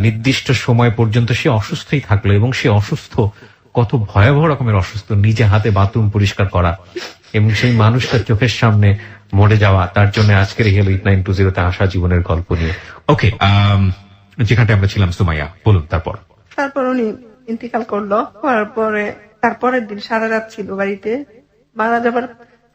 নির্দিষ্ট সময় পর্যন্ত সে অসুস্থই থাকলো, এবং সে অসুস্থ, কত ভয়াবহ রকমের অসুস্থ, নিজে হাতে বাথরুম পরিষ্কার করা, এবং সেই মানুষটার চোখের সামনে মরে যাওয়া। তার জন্য আজকের হেলো 8920-তে আসা জীবনের গল্প নিয়ে। ওকে, যেখানটা আমরা ছিলাম, সুমাইয়া বলুন। তারপর উনি ইন্তিকাল করলো, করার পরে তারপরের দিন সারা রাত ছিল বাড়িতে। মারা যাবার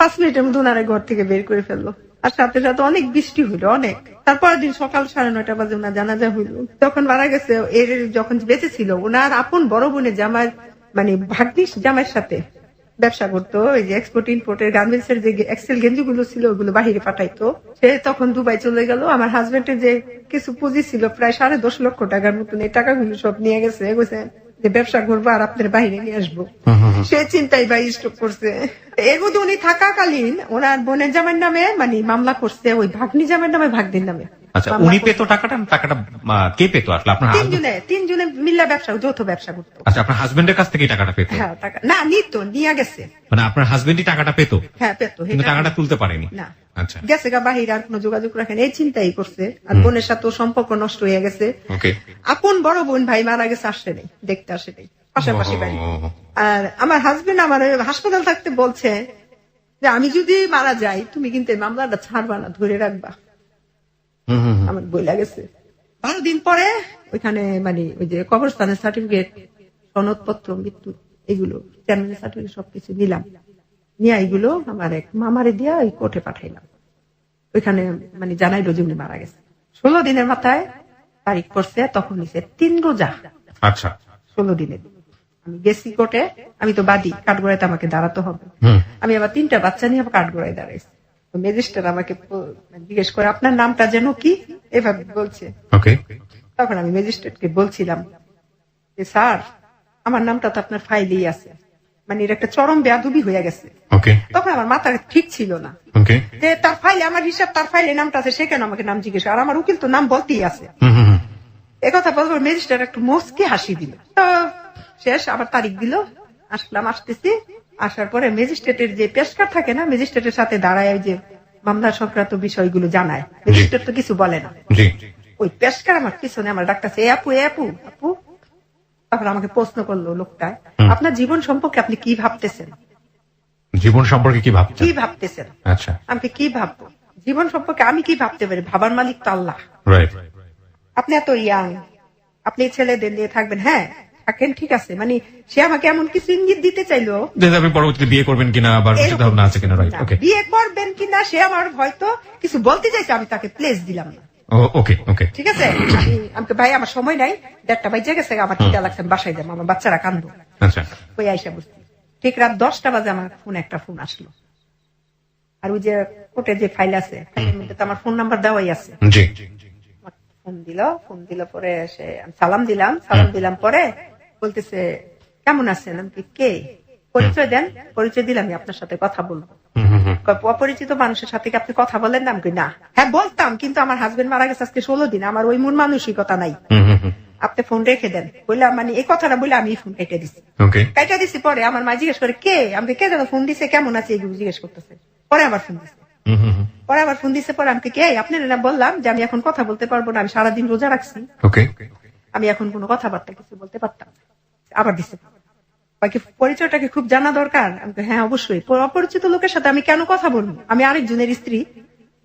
5 মিনিটের মধ্যে ওনারা ঘর থেকে বের করে ফেললো, আর সাথে সাথে অনেক বৃষ্টি হইলো, অনেক। তারপরের দিন সকাল 9:30 বাজে ওনার জানাজা হইলো। যখন মারা গেছে, এর যখন বেঁচে ছিল, ওনার আপন বড় বোনের জামাই, মানে ভাগ্নিস জামাইয়ের সাথে ব্যবসা করতো। ওই যে এক্সপোর্ট ইম্পোর্টের গার্মেন্টস এর যে এক্সেল গেঞ্জি গুলো ছিল, ওগুলো বাহিরে পাঠাইতো। সে তখন দুবাই চলে গেল। আমার হাজবেন্ডের যে কিছু পুঁজি ছিল, প্রায় 10.5 লক্ষ টাকার মতন, এই টাকাগুলো সব নিয়ে গেছে, যে ব্যবসা করবো আর আপনার বাহিরে নিয়ে আসবো। সে চিন্তাই বা স্টক করছে। এর মধ্যে উনি থাকাকালীন ওনার বোনের জামাইয়ের নামে মানে মামলা করছে, ওই ভাগ্নি জামাইয়ের নামে ভাগ্নির নামে। আচ্ছা, উনি পেত টাকাটা কে পেত আসলে? আপনার তিনজনে মিল্লা ব্যবসা, যৌথ ব্যবসা করতো। আচ্ছা, আপনার হাজবেন্ডের কাছ থেকে টাকাটা পেত? হ্যাঁ, টাকা না নিত, নিয়ে গেছে। মানে আপনার হাজবেন্ডই টাকাটা পেত? হ্যাঁ, পেত, কিন্তু টাকাটা তুলতে পারেনি। না, আচ্ছা, গেছে গা বাহিরে, আর কোনো যোগাযোগ রাখেন, এই চিন্তাই করছে। আর বোনের সাথে সম্পর্ক নষ্ট হয়ে গেছে। আপন বড় বোন ভাই মারা গেছে, আসে নেই, দেখতে আসে নেই, পাশাপাশি বাড়ি। আর আমার হাজবেন্ড আমার হাসপাতাল থাকতে বলছে যে আমি যদি মারা যাই, তুমি কিন্তু এই মামলাটা ছাড়বা না, ধরে রাখবা। আমার বই লাগেছে। 12 দিন পরে ওইখানে মানে ওই যে কবরস্থানের সার্টিফিকেট, সনদপত্র, মৃত্যু, এগুলো চেয়ারম্যানের সার্টিফিকেট সবকিছু নিলাম, নিয়ে এইগুলো আমার এক মামারে দিয়া ওই কোর্টে পাঠাইলাম। ওইখানে মানে জানাইলো যে উনি মারা গেছে। 16 দিনের মাথায় তারিখ পড়ছে, তখন নিছে 3 রোজা। আচ্ছা, 16 দিনের। আমি গেছি কোর্টে, আমি তো বাদী, কাঠগড়াইতে আমাকে দাঁড়াতে হবে। আমি আবার 3টা বাচ্চা নিয়ে কাঠগড়ায় দাঁড়াইছি। ম্যাজিস্ট্রেট আমাকে জিজ্ঞেস করে আপনার নামটা যেন কি, এভাবে বলছে। তখন আমি ম্যাজিস্ট্রেটকে বলছিলাম যে স্যার, আমার নামটা তো আপনার ফাইলেই আছে, মানে এর একটা চরম বেয়াদবি হয়ে গেছে। তখন আমার মাথা ঠিক ছিল না যে তার ফাইলে আমার হিসাব, তার ফাইলে নামটা আছে, সে কেন আমাকে নাম জিজ্ঞেস, আর আমার উকিল তো নাম বলতেই আছে। একথা বলবো, ম্যাজিস্ট্রেট একটু মুচকি হাসি দিল। তো শেষ, আবার তারিখ দিল, আসলাম, আসতেছি। আসার পরে ম্যাজিস্ট্রেটের যে পেশকার থাকে না, ম্যাজিস্ট্রেটের সাথে দাঁড়ায় ওই যে মামলা সংক্রান্ত বিষয়গুলো জানায়, ম্যাজিস্ট্রেট তো কিছু বলে না। ওই পেশকার আমার পিছনে আমার ডাক্তারছে, এ আপু, এ আপু, আপু। তখন আমাকে প্রশ্ন করলো লোকটা, আপনার জীবন সম্পর্কে আপনি কি ভাবতেছেন? জীবন সম্পর্কে কি ভাবতেছেন? আচ্ছা, আমি কি ভাববো জীবন সম্পর্কে? আমি কি ভাবতে পারি? ভাবার মালিক তো আল্লাহ। আপনি এত ইয়াং, আপনি ছেলেদের নিয়ে থাকবেন, হ্যাঁ থাকেন, ঠিক আছে। মানে সে আমাকে এমন কিছু ইঙ্গিত দিতে চাইলো যে আপনি পরবর্তীতে বিয়ে করবেন কিনা, বিয়ে করবেন কিনা, সে আমার হয়তো কিছু বলতে চাইছে, আমি তাকে প্লেস দিলাম না। ঠিক আছে, আমাকে ভাই আমার সময় নাই, 1:30 বাজে গেছে, আমার খিদা লাগছে, আমি বাসায় যাবো, আমার বাচ্চারা কান্দো। ওই আইসা বুঝছি, ঠিক রাত 10টা বাজে আমার একটা ফোন আসলো। আর ওই যে কোর্টে যে ফাইল আছে, ফাইলের মধ্যে তো আমার ফোন নাম্বার দেওয়াই আছে। ফোন দিল পরে সে সালাম দিলাম পরে বলতেছে কেমন আছেন? আমি কে? পরিচয় দেন। পরিচয় দিলাম, আপনার সাথে কথা বলবো। অপরিচিত মানুষের সাথে কি আপনি কথা বলেন? নাম কি না? হ্যাঁ বলতাম, কিন্তু আমার হাজবেন্ড মারা গেছে আজকে 16 দিন, আমার ওই মন মানসিকতা নাই, আপনি ফোন রেখে দেন। বললাম, মানে এই কথাটা বলে আমি ফোন কেটে দিছি। পরে আমার মা জিজ্ঞেস করে কে? আমি কে যেন ফোন দিছে, কেমন আছে এগুলো জিজ্ঞেস করতেছে। পরে আবার ফোন দিছে, পরে আমি কে? আপনি না বললাম যে আমি এখন কথা বলতে পারবো না, আমি সারাদিন রোজা রাখছি, আমি এখন কোনো কথাবার্তা কিছু বলতে পারতাম। আবার দিছে, পরিচয়টাকে খুব জানা দরকার। আমি হ্যাঁ অবশ্যই, অপরিচিত লোকের সাথে আমি কেন কথা বলবো, আমি আরেকজনের স্ত্রী।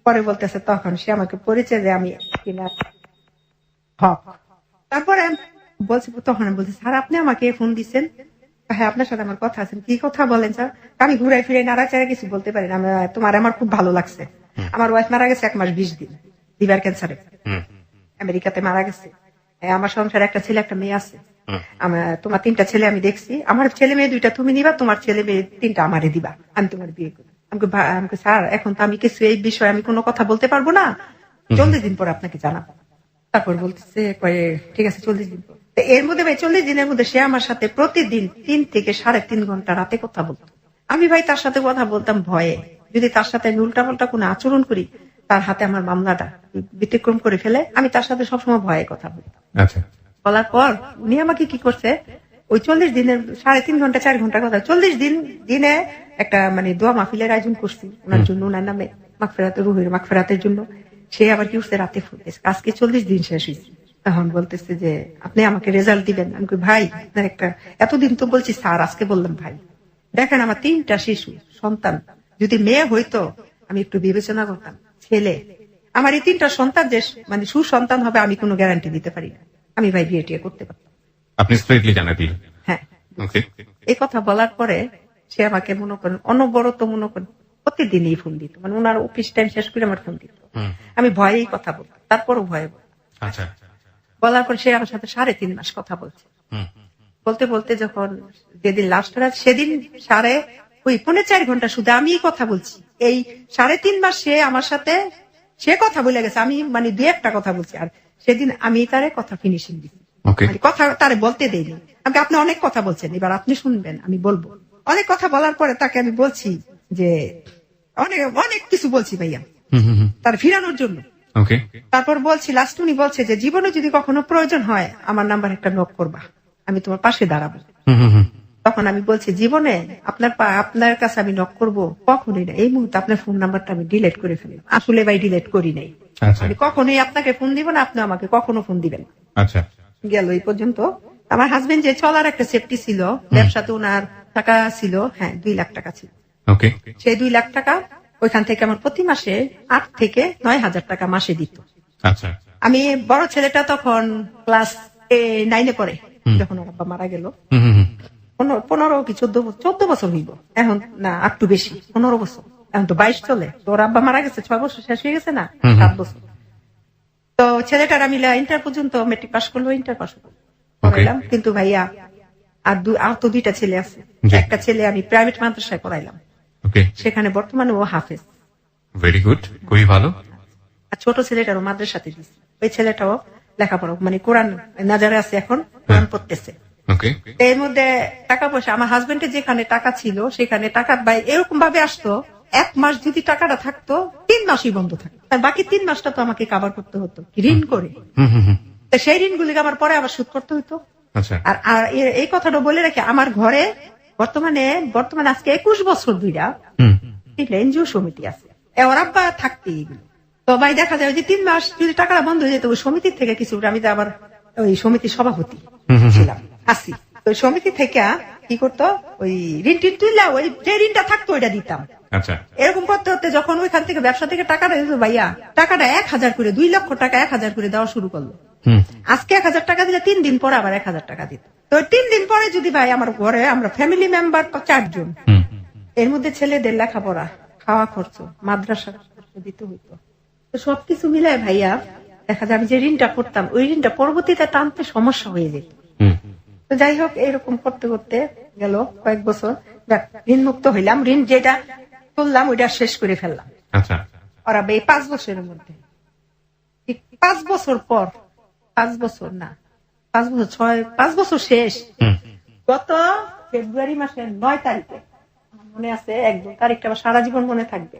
পরে বলতেছে, তখন সে আমাকে পরিচয় দেয় আমি কিনা হক। তারপরে বলছি, তখন বলছি স্যার আপনি আমাকে ফোন দিচ্ছেন? হ্যাঁ আপনার সাথে আমার কথা আছে। কি কথা বলেন স্যার? আমি ঘুরাই ফিরে নাড়াচাড়া কিছু বলতে পারি না। আমার খুব ভালো লাগছে, আমার ওয়াইফ মারা গেছে 1 মাস 20 দিন লিভার ক্যান্সারে, আমেরিকাতে মারা গেছে। আমার সংসারে একটা ছেলে একটা মেয়ে আছে। তোমার 3টা ছেলে আমি দেখছি, আমার ছেলে মেয়ে 2টা তুমি নিবা, তোমার ছেলে মেয়ে 3টা আমারে দিবা, আমি তোমার বিয়ে করি। আমাকে স্যার এখন তো আমি কিছু এই বিষয়ে আমি কোনো কথা বলতে পারবো না, 40 দিন পর আপনাকে জানাবো। তারপর বলতেছে ঠিক আছে 40 দিন পর। এর মধ্যে ভাই 40 দিনের মধ্যে সে আমার সাথে প্রতিদিন 3 থেকে 3.5 ঘন্টা রাতে কথা বলতো। আমি ভাই তার সাথে কথা বলতাম ভয়ে, যদি তার সাথে আমি উল্টাপাল্টা কোনো আচরণ করি তার হাতে আমার মামলাটা ব্যতিক্রম করে ফেলে, আমি তার সাথে সবসময় ভয়ে কথা বলতাম। বলার পর উনি আমাকে কি করছে, ওই 40 দিনের 3.5 ঘন্টা 4 ঘন্টা কথা 40 দিনে একটা মানে দোয়া মাহফিলের আয়োজন করছি ওনার জন্য, ওনার নামে মাগফিরাতের রুহের মাগফিরাতের জন্য। সে আবার কি করছে, রাতে ফোন দিয়েছে, আজকে 40 দিন শেষ হয়েছে। তখন বলতেছে যে আপনি আমাকে রেজাল্ট দিবেন। আমি কই ভাই আপনার একটা, এতদিন তো বলছি স্যার, আজকে বললাম ভাই। দেখেন আমার 3টা শিশু সন্তান, যদি মেয়ে হইতো আমি একটু বিবেচনা করতাম, ছেলে আমার এই 3টা সন্তান যে মানে সুসন্তান হবে আমি কোনো গ্যারান্টি দিতে পারি না। আমি ভাই বিয়ে টিয়ে করতে পারতাম। আপনি স্ট্রেটলি জানাই দিলেন? হ্যাঁ। এই কথা বলার পরে সে আমাকে মনে করেন অনবরত মনে করেন প্রতিদিনই ফোন দিত, মানে ওনার অফিস টাইম শেষ করে আমার ফোন দিত। আমি ভয়েই কথা বলতাম, তারপরও ভয়ে বলার পর সে আমার সাথে 3.5 মাস কথা বলছে। বলতে বলতে যখন যেদিন লাস্ট রাত, সেদিন 3.5 ঘন্টা শুধু আমি কথা বলছি। এই 3.5 মাস সে আমার সাথে সে কথা বলে গেছে, আমি মানে 2-1টা কথা বলছি। আর সেদিন আমি তারে কথা ফিনিশিং দিচ্ছি, কথা তারে বলতে দেইনি। আপনি অনেক কথা বলছেন, এবার আপনি শুনবেন, আমি বলবো। অনেক কথা বলার পরে তাকে আমি বলছি যে অনেক অনেক কিছু বলছি ভাইয়া তার ফিরানোর জন্য। তারপর বলছি, লাস্ট উনি বলছে যে জীবনে যদি কখনো প্রয়োজন হয় আমার নাম্বার একটা নক করবা, আমি তোমার পাশে দাঁড়াবো। তখন আমি বলছি জীবনে আপনার কাছে আমি নক করবো কখনোই না, এই মুহূর্তে আপনার ফোন নাম্বারটা আমি ডিলিট করে ফেলি। আসলে ভাই ডিলিট করি নাই, আমি কখনোই আপনাকে ফোন দিব না, আপনি আমাকে কখনো ফোন দিবেন। গেল এই পর্যন্ত। আমার হাজবেন্ড যে চলার একটা সেফটি ছিল, ব্যবসাতে ওনার টাকা ছিল, হ্যাঁ 2 লাখ টাকা ছিল। সেই 2 লাখ টাকা ওইখান থেকে আমার প্রতি মাসে 8 থেকে 9 হাজার টাকা মাসে দিত। আমি বড় ছেলেটা তখন ক্লাস 9-এ পড়ে যখন ওর আব্বা মারা গেল। 15 কি 14 বছর হইব এখন, না একটু বেশি, 15 বছর। এখন তো 22 চলে, তোর আব্বা মারা গেছে 6 বছর শেষ হয়ে গেছে না, 7 বছর। তো ছেলেটার আমি ইন্টার পর্যন্ত মেট্রিক পাস করলো, ইন্টার পাস করাইলাম। কিন্তু ভাইয়া আর তো 2টা ছেলে আছে। একটা ছেলে আমি প্রাইভেট মাদ্রাসায় পড়াইলাম, সেখানে বর্তমানে ও হাফেজ। ভেরি গুড, খুবই ভালো। আর ছোট ছেলেটারও মাদ্রাসাতে দিচ্ছি, ওই ছেলেটাও লেখাপড়া মানে কোরআন নাজারে আছে, এখন কোরআন পড়তেছে। এর মধ্যে টাকা পয়সা আমার হাজবেন্ডের যেখানে টাকা ছিল সেখানে টাকা এরকম ভাবে আসতো, 1 মাস যদি টাকাটা থাকতো 3 মাসই বন্ধ থাকতো, আর বাকি 3 মাসটা তো আমাকে কাভার করতে হতো ঋণ করে। সেই ঋণগুলিকে আমার পরে আবার শোধ করতে হতো। আর এই কথাটা বলে রাখি, আমার ঘরে বর্তমানে আজকে 21 বছর ধরে এনজিও সমিতি আছে, ওর আব্বা থাকতে এগুলো। তো ভাই দেখা যায় যে 3 মাস যদি টাকাটা বন্ধ হয়ে যেত, ওই সমিতির থেকে কিছু, আমি তো আবার ওই সমিতির সভাপতি ছিলাম, আসি। ওই সমিতি থেকে কি করতো, ওই ঋণ তুললা, ওই যে ঋণটা থাকতো ওইটা দিতাম। এরকম করতে করতে যখন ওইখান থেকে ব্যবসা থেকে টাকাটা দিত ভাইয়া, টাকাটা 1000 করে, 2 লক্ষ টাকা 1000 করে দেওয়া শুরু করলো। আজকে 1000 টাকা দিলে 3 দিন পরে আবার 1000 টাকা দিত। তো 3 দিন পরে যদি ভাই আমার ঘরে আমরা ফ্যামিলি মেম্বার 4 জন, এর মধ্যে ছেলেদের লেখাপড়া, খাওয়া খরচ, মাদ্রাসা দিতে হইতো। তো সবকিছু মিলায় ভাইয়া দেখা যায় আমি যে ঋণটা করতাম, ওই ঋণটা পরবর্তীতে টানতে সমস্যা হয়ে যেত। তো যাই হোক, এরকম করতে করতে গেল কয়েক বছর, ঋণ মুক্ত হইলাম। ঋণ যেটা তুললাম ওইটা শেষ করে ফেললাম। ওরা এই 5 বছরের মধ্যে, ঠিক 5 বছর পর, 5 বছর না 5 বছর 5 বছর শেষ, গত ফেব্রুয়ারি মাসের 9 তারিখে, মনে আছে একদম তারিখটা আমার সারা জীবন মনে থাকবে।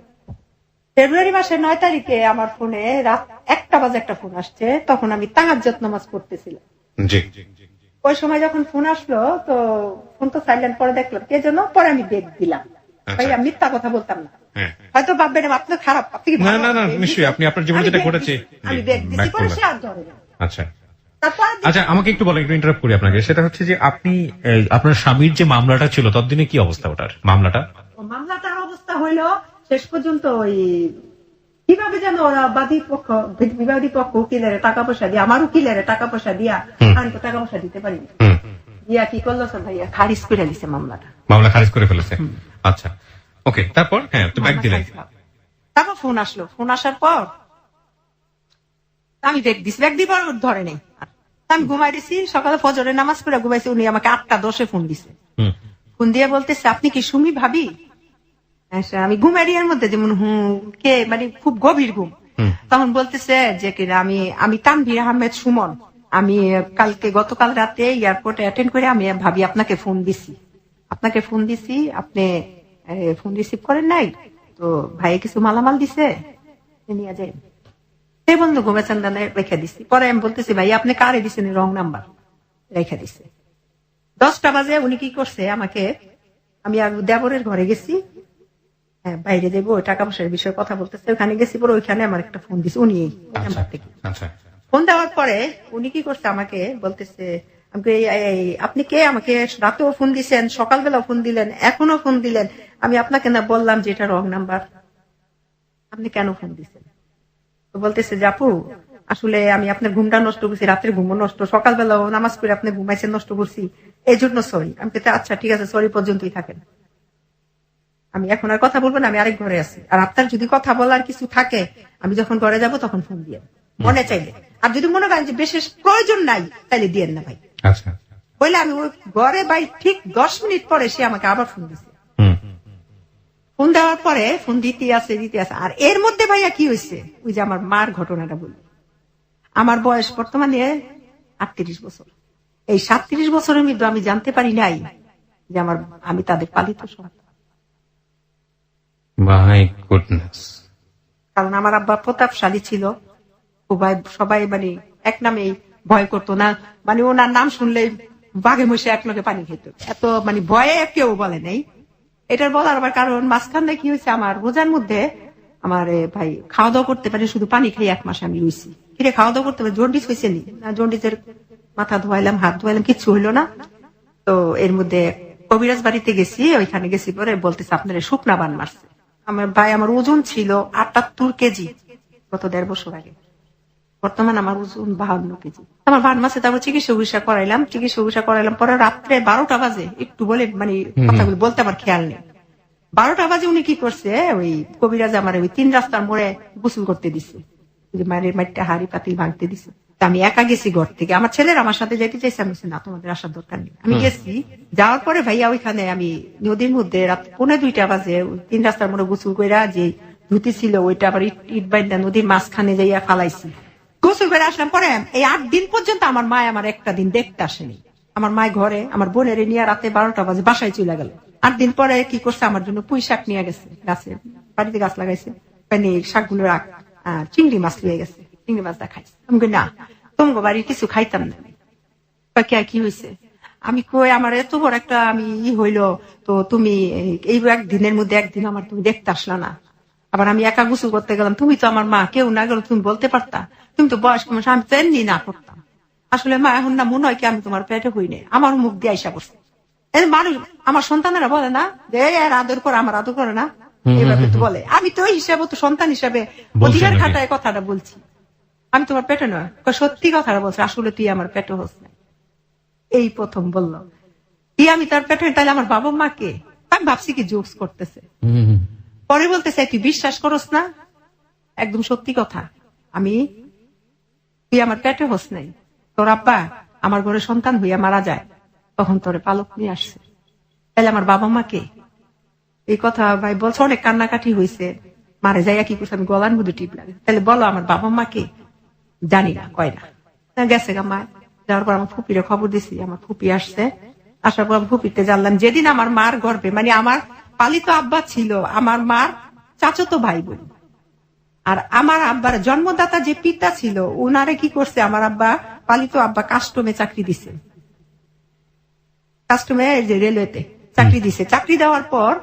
ফেব্রুয়ারি মাসের 9 তারিখে আমার ফোনে রাত 1টা বাজে একটা ফোন আসছে, তখন আমি তাহাজ্জুদ নামাজ পড়তেছিলাম। ওই সময় যখন ফোন আসলো, তো ফোন তো সাইলেন্ট করে দেখলাম কে যেন, পরে আমি বেগ দিলাম। ভাইয়া মিথ্যা কথা বলতাম না, হয়তো ভাববেন আপনার খারাপ, না নিশ্চয়ই আপনি আপনার জীবনে যেটা ঘটেছে আমি বেগ দিচ্ছি, পরে সে আর ধরে না। আচ্ছা আমাকে একটু বলেন, একটু ইন্টারাপ্ট করি আপনাকে। সেটা হচ্ছে যে আপনি আপনার স্বামীর যে মামলাটা ছিল ততদিনে কি অবস্থা, ওটার মামলাটার অবস্থা হইলো শেষ পর্যন্ত ওই কিভাবে যেন ওরা বিবাদী পক্ষ উকিলের টাকা পয়সা দিয়ে, আমার উকিলের টাকা পয়সা দিয়া, আমি তো টাকা পয়সা দিতে পারিনি, দিয়া কি করলো ভাইয়া খারিজ করে দিছে মামলা খারিজ করে ফেলেছে। আচ্ছা ওকে, তারপর তো ব্যাগ দিলেন। তারপর ফোন আসলো, ফোন আসার পর আমি ব্যাগ দিছি, ব্যাগ দিবার ধরে নেই, আমি ঘুমাই দিছি। সকালে ফজরের নামাজ পড়ে ঘুমাইছি, উনি আমাকে 8টা 10-এ ফোন দিছে। ফোন দিয়ে বলতেছে আপনি কি সুমি ভাবি? আমি ঘুমাই এর মধ্যে যেমন কে মানে খুব গভীর ঘুম, তখন বলতেছে যে কিনা আমি তানভীর আহমেদ সুমন, আমি গতকাল রাতে এয়ারপোর্টে অ্যাটেন্ড করে আমি ভাবি আপনাকে ফোন দিছি, আপনি ফোন রিসিভ করেন নাই, তো ভাই কিছু মালামাল দিছে নিয়ে যাই। সেই বন্ধু ঘুমেচান্দানে রেখে দিছি। পরে আমি বলতেছি ভাই আপনি কারে দিচ্ছেন, রং নাম্বার রেখে দিছে। 10টা বাজে উনি কি করছে, আমাকে, আমি আর দেবরের ঘরে গেছি, বাইরে দেবো টাকা পয়সার বিষয়ে কথা বলতেছে, ওখানে গেছি, পরে ওইখানে আমার একটা ফোন দিছে উনি নাম্বার থেকে। ফোন দেওয়ার পরে উনি কি করছে, আমাকে বলতেছে আপনি কে, আমাকে রাতেও ফোন দিচ্ছেন, সকালবেলাও ফোন দিলেন, এখনো ফোন দিলেন, আমি আপনাকে না বললাম যে এটা রং নাম্বার, আপনি কেন ফোন দিচ্ছেন? তো বলতেছে যে আপু আসলে আমি আপনার ঘুমটা নষ্ট করছি, রাতের ঘুমও নষ্ট, সকালবেলাও নামাজ পড়ে আপনি ঘুমাইছেন নষ্ট করছি, এই জন্য সরি। আমি বলতে আচ্ছা ঠিক আছে, সরি পর্যন্তই থাকেন, আমি এখন আর কথা বলবো না, আমি আরেক ঘরে আছি, আর আপনার যদি কথা বলার কিছু থাকে আমি যখন ঘরে যাব তখন ফোন দিয়ে মনে চাইলে, আর যদি মনে করেন যে বিশেষ প্রয়োজন নাই তাহলে দিয়েন না ভাই। বলে আমি ওই ঘরে ভাই ঠিক 10 মিনিট পরে সে আমাকে আবার ফোন দিছে। ফোন দেওয়ার পরে ফোন দিতে আছে, আর এর মধ্যে ভাইয়া কি হয়েছে, ওই যে আমার মার ঘটনাটা বলি। আমার বয়স বর্তমানে 38 বছর। এই 37 বছরের মধ্যে আমি জানতে পারি নাই যে আমি তাদের পালিত সন্তান। কারণ আমার আব্বা প্রতাপশালী ছিল, সবাই মানে এক নামেই ভয় করতো না, মানে ওনার নাম শুনলে বাঘে মশে এক লোকে পানি খেত, এত মানে ভয়ে কেউ বলে নাই। এটার বলার আবার কারণ মাঝখানে কি হয়েছে, আমার রোজার মধ্যে আমার ভাই খাওয়া দাওয়া করতে পারে, শুধু পানি খাই 1 মাস আমি রয়েছি। ফিরে খাওয়া দাওয়া করতে পারে, জন্ডিস হয়েছে নি, জন্ডিসের মাথা ধোয়াইলাম, হাত ধোয়াইলাম, কিচ্ছু হইলো না। তো এর মধ্যে কবিরাজ বাড়িতে গেছি, ওইখানে গেছি, পরে বলতেছে আপনার শুকনা বান মারছে। আমার ভাই আমার ওজন ছিল 78 কেজি গত 1.5 বছর আগে, বর্তমান আমার ওজন 52 কেজি। আমার বান মাসে তারপর চিকিৎসা করাইলাম, পরে রাত্রে 12টা বাজে, একটু বলে মানে কথাগুলো বলতে আমার খেয়াল নেই, 12টা বাজে উনি কি করছে, ওই কবিরাজ আমার ওই 3 রাস্তার মোড়ে গোসল করতে দিছে, মায়ের মাটিটা হাড়ি পাতিল ভাঙতে দিছে। আমি একা গেছি ঘর থেকে, আমার ছেলের আমার সাথে যেতে চাইছে, আমি না তোমাদের আসার দরকার নেই। আমি গেছি, যাওয়ার পরে ভাইয়া ওইখানে আমি নদীর মধ্যে রাত 1:45 বাজে 3 রাস্তার মোড়ে গোসল কইরা যে ধুতি ছিল ওইটা আবার ইট বাইন্দা নদীর মাঝখানে যাইয়া ফালাইছি। গোসল করে আসলাম। পরে এই 8 দিন পর্যন্ত আমার মা আমার একটা দিন দেখতে আসেনি। আমার মায় ঘরে আমার বোনের নিয়ে রাতে 12টা বাজে বাসায় চলে গেল। 8 দিন পরে কি করছে, আমার জন্য পুঁই শাক নিয়ে গেছে, গাছে বাড়িতে গাছ লাগাইছে, শাকগুলো রাখ, আর চিংড়ি মাছ লিয়ে গেছে, চিংড়ি মাছ দেখাইছে। আমি না তোমাকে বাড়ি কিছু খাইতাম না। কি হয়েছে, আমি কই আমার এত বড় একটা আমি হইলো, তো তুমি এই একদিনের মধ্যে একদিন আমার তুমি দেখতে আসলা না, আবার আমি একা গোসল করতে গেলাম, তুমি তো আমার মা, কেউ না গেল তুমি বলতে পারতা, তুমি তো বয়স্ক মানুষ, আমি তো এমনি না করতাম। আসলে মা এখন না মনে হয় কি আমি তোমার পেটে হই নাই, আমার মুখ দিয়ে আইসা পড়ছে। মানুষ আমার সন্তানেরা বলে না যে এর আদর করে, আমার আদর করে না, এইভাবে তো বলে। আমি তো ওই হিসাবে তো সন্তান হিসাবে অধিকার খাটায় কথাটা বলছি, আমি তোমার পেটে নয়, সত্যি কথাটা বলছে, আসলে তুই আমার পেটে হস না। এই প্রথম বলল কি আমি তার পেটে, তাহলে আমার বাবা মাকে, আমি ভাবছি কি জোকস করতেছে। পরে বলতেছে তুই বিশ্বাস করস না, একদম সত্যি কথা, তুই আমার পেটে হস নাই, তোর আব্বা আমার ঘরে সন্তান হইয়া মারা যায়, তখন তোরে পালক নিয়ে আসছে, তাহলে আমার বাবা মাকে। এই কথা ভাই বলছে, অনেক কান্নাকাটি হয়েছে, মারে যাইয়া কি করছে, আমি গলার মধ্যে টিপ লাগে, তাহলে বলো আমার বাবা মাকে, জানি না, কয় না, গেছে গা মা। যাওয়ার পর আমার ফুপিরে খবর দিছি, আমার ফুপি আসছে, আসার পর আমি ফুপিতে জানলাম যেদিন আমার মার গর্ভে, মানে আমার পালিত আব্বা ছিল আমার মার চাচাতো ভাই বোন, আর আমার আব্বার জন্মদাতা যে পিতা ছিল উনারে কি করছে, আমার আব্বা পালিত আব্বা কাস্টমে চাকরি দিছে, কাস্টমে যে রেলওয়েতে চাকরি দিছে। চাকরি দেওয়ার পর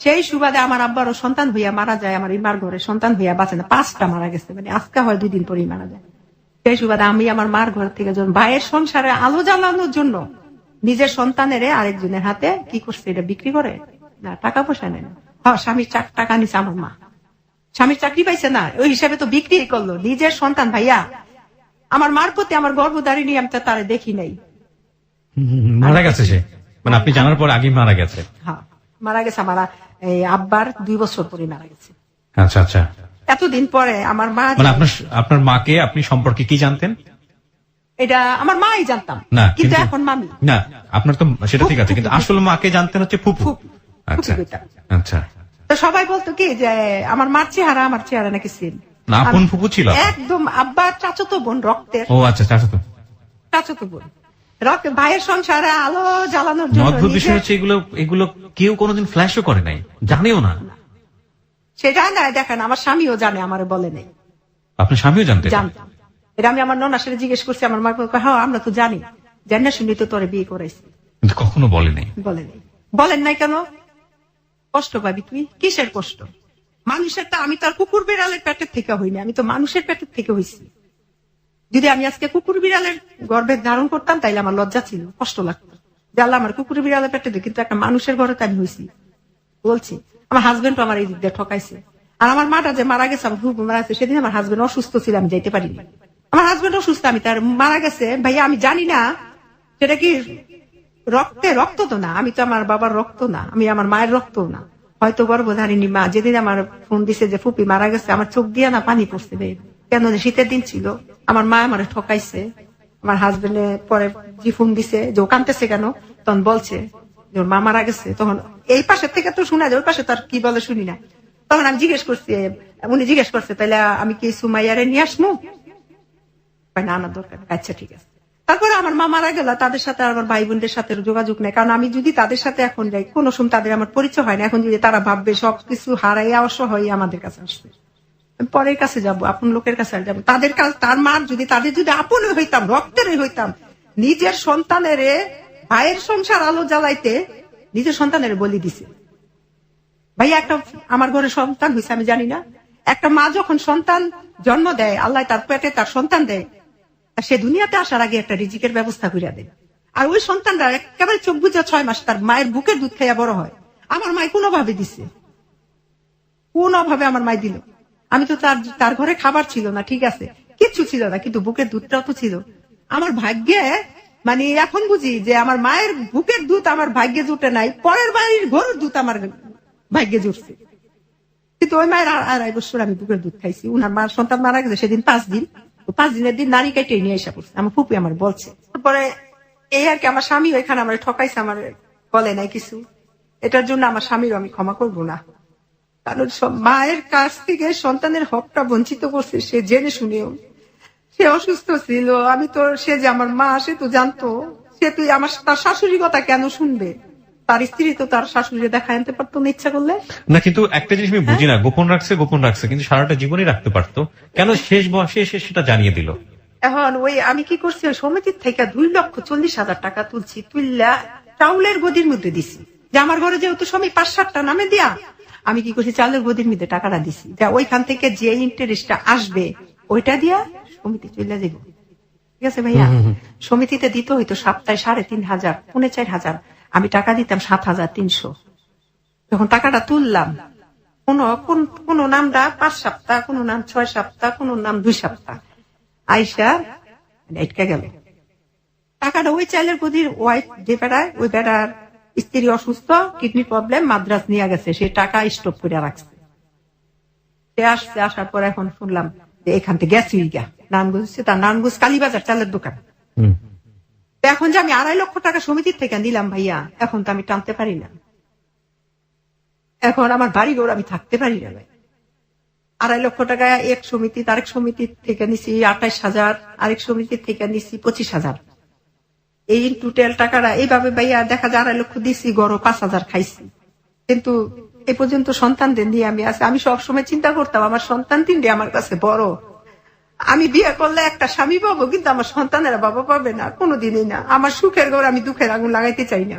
সেই সুবাদে আমার আব্বারও সন্তান হইয়া মারা যায়, আমার ইমার ঘরে সন্তান হইয়া বাঁচে না, 5টা মারা গেছে, মানে আজকে হয় 2 দিন পরেই মারা যায়। সেই সুবাদে আমি আমার মার ঘর থেকে যখন ভাইয়ের সংসারে আলো জ্বালানোর জন্য নিজের সন্তানের আরেকজনের হাতে কি করছে, এটা বিক্রি করে না, টাকা পয়সা নেয় না, স্বামীর টাকা নিছে আমার মা, স্বামীর চাকরি পাইছে না, ওই হিসাবে তো বিক্রি করলো নিজের সন্তান। ভাইয়া আমার মার প্রতি আমার গর্ভধারিণী আমি তো তারে দেখি নাই, মারা গেছে সে, মানে আপনি জানার পর আগে মারা গেছে। হ্যাঁ মারা গেছে, আমার আব্বার 2 বছর পরে মারা গেছে। আচ্ছা আচ্ছা, এতদিন পরে আমার মা, মানে আপনার মাকে আপনি সম্পর্কে কি জানতেন? এটা আমার মাই জানতাম না, কিন্তু এখন মামি না, আপনার তো সেটা ঠিক আছে, কিন্তু আসলে মাকে জানতেন হচ্ছে ফুপু। আচ্ছা আচ্ছা, তো সবাই বলতো কি যে আমার মার চেহারা নাকি সেম, না আপন ফুপু ছিল? একদম আব্বার চাচাতো বোন, রক্তের। ও আচ্ছা, চাচাতো বোন, রক্তের। ভাইয়ের সংসারে আলো জ্বালানোর জন্য অদ্ভুত বিষয় হচ্ছে এগুলো কেউ কোনোদিন ফ্ল্যাশও করে নাই, জানেও না। সে জানে না, দেখেন আমার স্বামীও জানে, আমারে বলে নেই। আপনার স্বামীও জানতেন? জানতাম। এটা আমি আমার ননার সাথে জিজ্ঞেস করছি, আমার মা হ্যাঁ আমরা তো জানি, জানি না শুনি তো তোরে বিয়ে করাইছি। কখনো বলে নাই? বলে নেই। বলেন নাই কেন? কষ্ট পাবি তুই। কিসের কষ্ট? মানুষেরটা, আমি তো আর কুকুর বিড়ালের পেটের থেকে হইনি, আমি তো মানুষের পেটের থেকে হইছি। যদি আমি আজকে কুকুর বিড়ালের গর্ভে ধারণ করতাম তাইলে আমার লজ্জা ছিল, কষ্ট লাগতো যে আল্লাহ আমার কুকুর বিড়ালের পেটে দিয়ে, কিন্তু একটা মানুষের ঘরে তো আমি হইছি। বলছি আমার হাজবেন্ড আমার এই দিক দিয়ে ঠকাইছে। আর আমার মাটা যে মারা গেছে, আমার ফুপু মারা গেছে, সেদিন আমার হাজবেন্ড অসুস্থ ছিল, আমি যাইতে পারিনি। আমার হাজবেন্ড অসুস্থ, আমি তার মারা গেছে ভাইয়া, আমি জানি না সেটা কি রক্ত তো না, আমি তো আমার বাবার রক্ত না, আমি আমার মায়ের রক্ত না, হয়তো গর্ভধারিণী মা। যেদিন আমার ফোন দিছে যে ফুপি মারা গেছে, আমার চোখ দিয়ে না পানি পড়ছে। কেন? শীতের দিন ছিল, আমার মা আমার ঠকাইছে। আমার হাজবেন্ডে পরে যে ফোন দিছে যে ও কাঁদতেছে কেন, তখন বলছে যে ওর মা মারা গেছে। তখন এই পাশের থেকে তো শোনা যায়, ওই পাশে তার কি বলে শুনি না। তখন আমি জিজ্ঞেস করছি, উনি জিজ্ঞেস করছে তাহলে আমি কি সুমাইয়ারে নিয়ে আসমু? না আনার দরকার। আচ্ছা ঠিক আছে। তারপরে আমার মা মারা গেল, তাদের সাথে আমার ভাই বোনদের সাথে যোগাযোগ নেই, কারণ আমি যদি তাদের সাথে এখন যাই, কোনো সময় তাদের আমার পরিচয় হয় না। এখন যদি তারা ভাববে সবকিছু হারাই অসহায় আমাদের কাছে আসছে, পরের কাছে যাব, আপন লোকের কাছে যাবো। তাদের কাছে তার মার যদি তাদের যদি আপন হইতাম, রক্তেরই হইতাম, নিজের সন্তানের ভাইয়ের সংসার আলো জ্বালাইতে নিজের সন্তানের বলি দিছে। ভাইয়া একটা আমার ঘরে সন্তান হয়েছে আমি জানি না। একটা মা যখন সন্তান জন্ম দেয়, আল্লাহ তার পেটে তার সন্তান দেয়, সে দুনিয়াতে আসার আগে একটা রিজিকের ব্যবস্থা করে দেয়। আর ওই সন্তানরা একেবারে চোখ বুঝে 6 মাস তার মায়ের বুকের দুধ খাইয়া বড় হয়। আমার মায় কোনোভাবে দিছে, কোনোভাবে আমার মায় দিল। আমি তো তার ঘরে খাবার ছিল না, ঠিক আছে, কিচ্ছু ছিল না, কিন্তু বুকের দুধটাও তো ছিল। আমার ভাগ্যে, মানে এখন বুঝি যে আমার মায়ের বুকের দুধ আমার ভাগ্যে জুটে নাই, পরের বাড়ির গরুর দুধ আমার ভাগ্যে জুটছে। কিন্তু ওই মায়ের 2.5 বছর আমি বুকের দুধ খাইছি। উনার মার সন্তান মারা গেছে সেদিন 5 দিন, 5 দিনের দিন নারী কেটে নিয়ে এসে পড়ছে। আমার ফুপি আমার বলছে। তারপরে এই আর কি, আমার স্বামী ওইখানে আমার ঠকাইছে, আমার বলে নাই কিছু। এটার জন্য আমার স্বামীর আমি ক্ষমা করবো না, কারণ মায়ের কাছ থেকে সন্তানের হকটা বঞ্চিত করছে সে জেনে শুনেও। সে অসুস্থ ছিল, আমি তো, সে যে আমার মা সে তো জানতো, সে তুই আমার তার শাশুড়ি কথা কেন শুনবে? তার স্ত্রী তো তার শাশুড়ি দেখা আনতে পারতো না ইচ্ছা করলে। না কিন্তু একটা জিনিস আমি বুঝি না, গোপন রাখছে কিন্তু সারাটা জীবনই রাখতে পারতো, কেন শেষ বয়সে এসে সেটা জানিয়ে দিল? এখন ওই আমি কি করছি, ওই সমিতির থেকে 2,40,000 টাকা তুলছি, তুললা চাউলের গদির মধ্যে দিছি, যে আমার ঘরে যেহেতু স্বামী 5-7টা নামে দিয়া, আমি কি করছি চাউলের গদির মধ্যে টাকাটা দিছি, যা ওইখান থেকে যে ইন্টারেস্টটা আসবে ওইটা দিয়া সমিতি চলে যাব। ঠিক আছে ভাইয়া? সমিতিতে দিতে হইতো সপ্তাহে 3,500, 4,500, আমি টাকা দিতাম 7,300। যখন টাকাটা তুললাম, কোন নামটা 5 সপ্তাহ, কোন নাম 6 সপ্তাহ, কোন নাম 2 সপ্তাহ আইসা আটকে গেল টাকাটা। ওই চাইলের গদির ওয়াইফ যে বেড়ায়, ওই বেড়ার স্ত্রী অসুস্থ, কিডনি প্রবলেম, মাদ্রাজ নিয়ে গেছে, সে টাকা স্টপ করে রাখছে। সে আসছে, আসার পর এখন শুনলাম যে এখান থেকে গেছে নারায়ণগঞ্জ, তার নারায়ণগঞ্জ কালীবাজার চালের দোকান। এখন যে আমি 2.5 লক্ষ টাকা সমিতির থেকে নিলাম ভাইয়া, এখন তো আমি টানতে পারি না। এখন আমার বাড়ি ঘর আমি থাকতে পারি না ভাই। 2.5 লক্ষ টাকা এক সমিতি, আরেক সমিতির থেকে নিছি 28,000, আরেক সমিতির থেকে নিছি 25,000। এই টোটাল টাকাটা এইভাবে ভাইয়া দেখা যায় 2.5 লক্ষ দিছি, গড় 5,000 খাইছি। কিন্তু এ পর্যন্ত সন্তানদের নিয়ে আমি আছি। আমি সবসময় চিন্তা করতাম আমার সন্তান 3টে আমার কাছে বড়, আমি বিয়ে করলে একটা স্বামী পাবো, কিন্তু আমার সন্তানেরা বাবা পাবে না, কোনোদিনই না। আমার সুখের ঘর আমি দুঃখের আগুন লাগাইতে চাই না,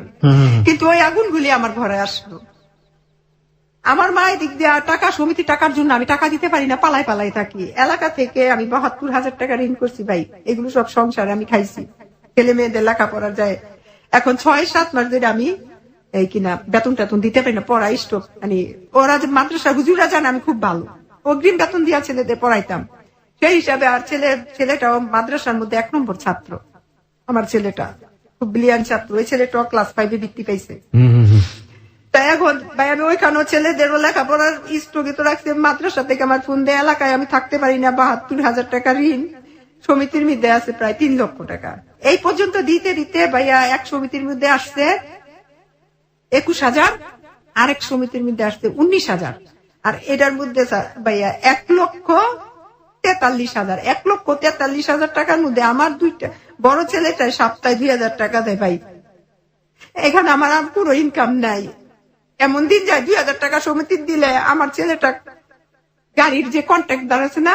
কিন্তু ওই আগুনগুলি আমার ঘরে আসলো। আমার মায়ের দিক দিয়ে টাকা, সমিতি টাকার জন্য আমি টাকা দিতে পারি না, পালাই থাকি। এলাকা থেকে আমি 72,000 টাকা ঋণ করছি ভাই, এগুলো সব সংসারে আমি খাইছি, ছেলে মেয়েদের লেখাপড়া যায়। এখন 6-7 মাস ধরে আমি এই কিনা বেতন টেতন দিতে পারি না, পড়া স্টপ। মানে ওরা যে মাদ্রাসা হুজুরা জানে আমি খুব ভালো, অগ্রিম বেতন দিয়া ছেলেদের পড়াইতাম, সেই হিসাবে। আর ছেলেটাও মাদ্রাসার মধ্যে 1 নম্বর ছাত্র, আমার ছেলেটা খুব ব্রিলিয়ান্ট ছাত্র। ওই ছেলেটাও ক্লাস 5-এ বৃত্তি পাইছে। তাই এখন ভাই আমি ওইখানেও ছেলেদেরও লেখাপড়ার স্থগিত রাখছি। মাদ্রাসা থেকে আমার ফোন দেয়, এলাকায় আমি থাকতে পারি না, 72,000 টাকা ঋণ সমিতির মধ্যে আছে, প্রায় 3 লক্ষ টাকা। এই পর্যন্ত দিতে দিতে ভাইয়া এক সমিতির মধ্যে আসছে 21,000, আরেক সমিতির মধ্যে আসছে 19,000, আর এটার মধ্যে ভাইয়া 1,00,000 43,000, 1,43,000 টাকার মধ্যে আমার দুইটা বড় ছেলেটা সপ্তাহে 2,000 টাকা দেয় ভাই। এখানে আমার আর পুরো ইনকাম নাই। এমন দিন যায় 2,000 টাকা সমিতি দিলে আমার ছেলেটা গাড়ির যে কন্ট্রাক্টদার আছে না,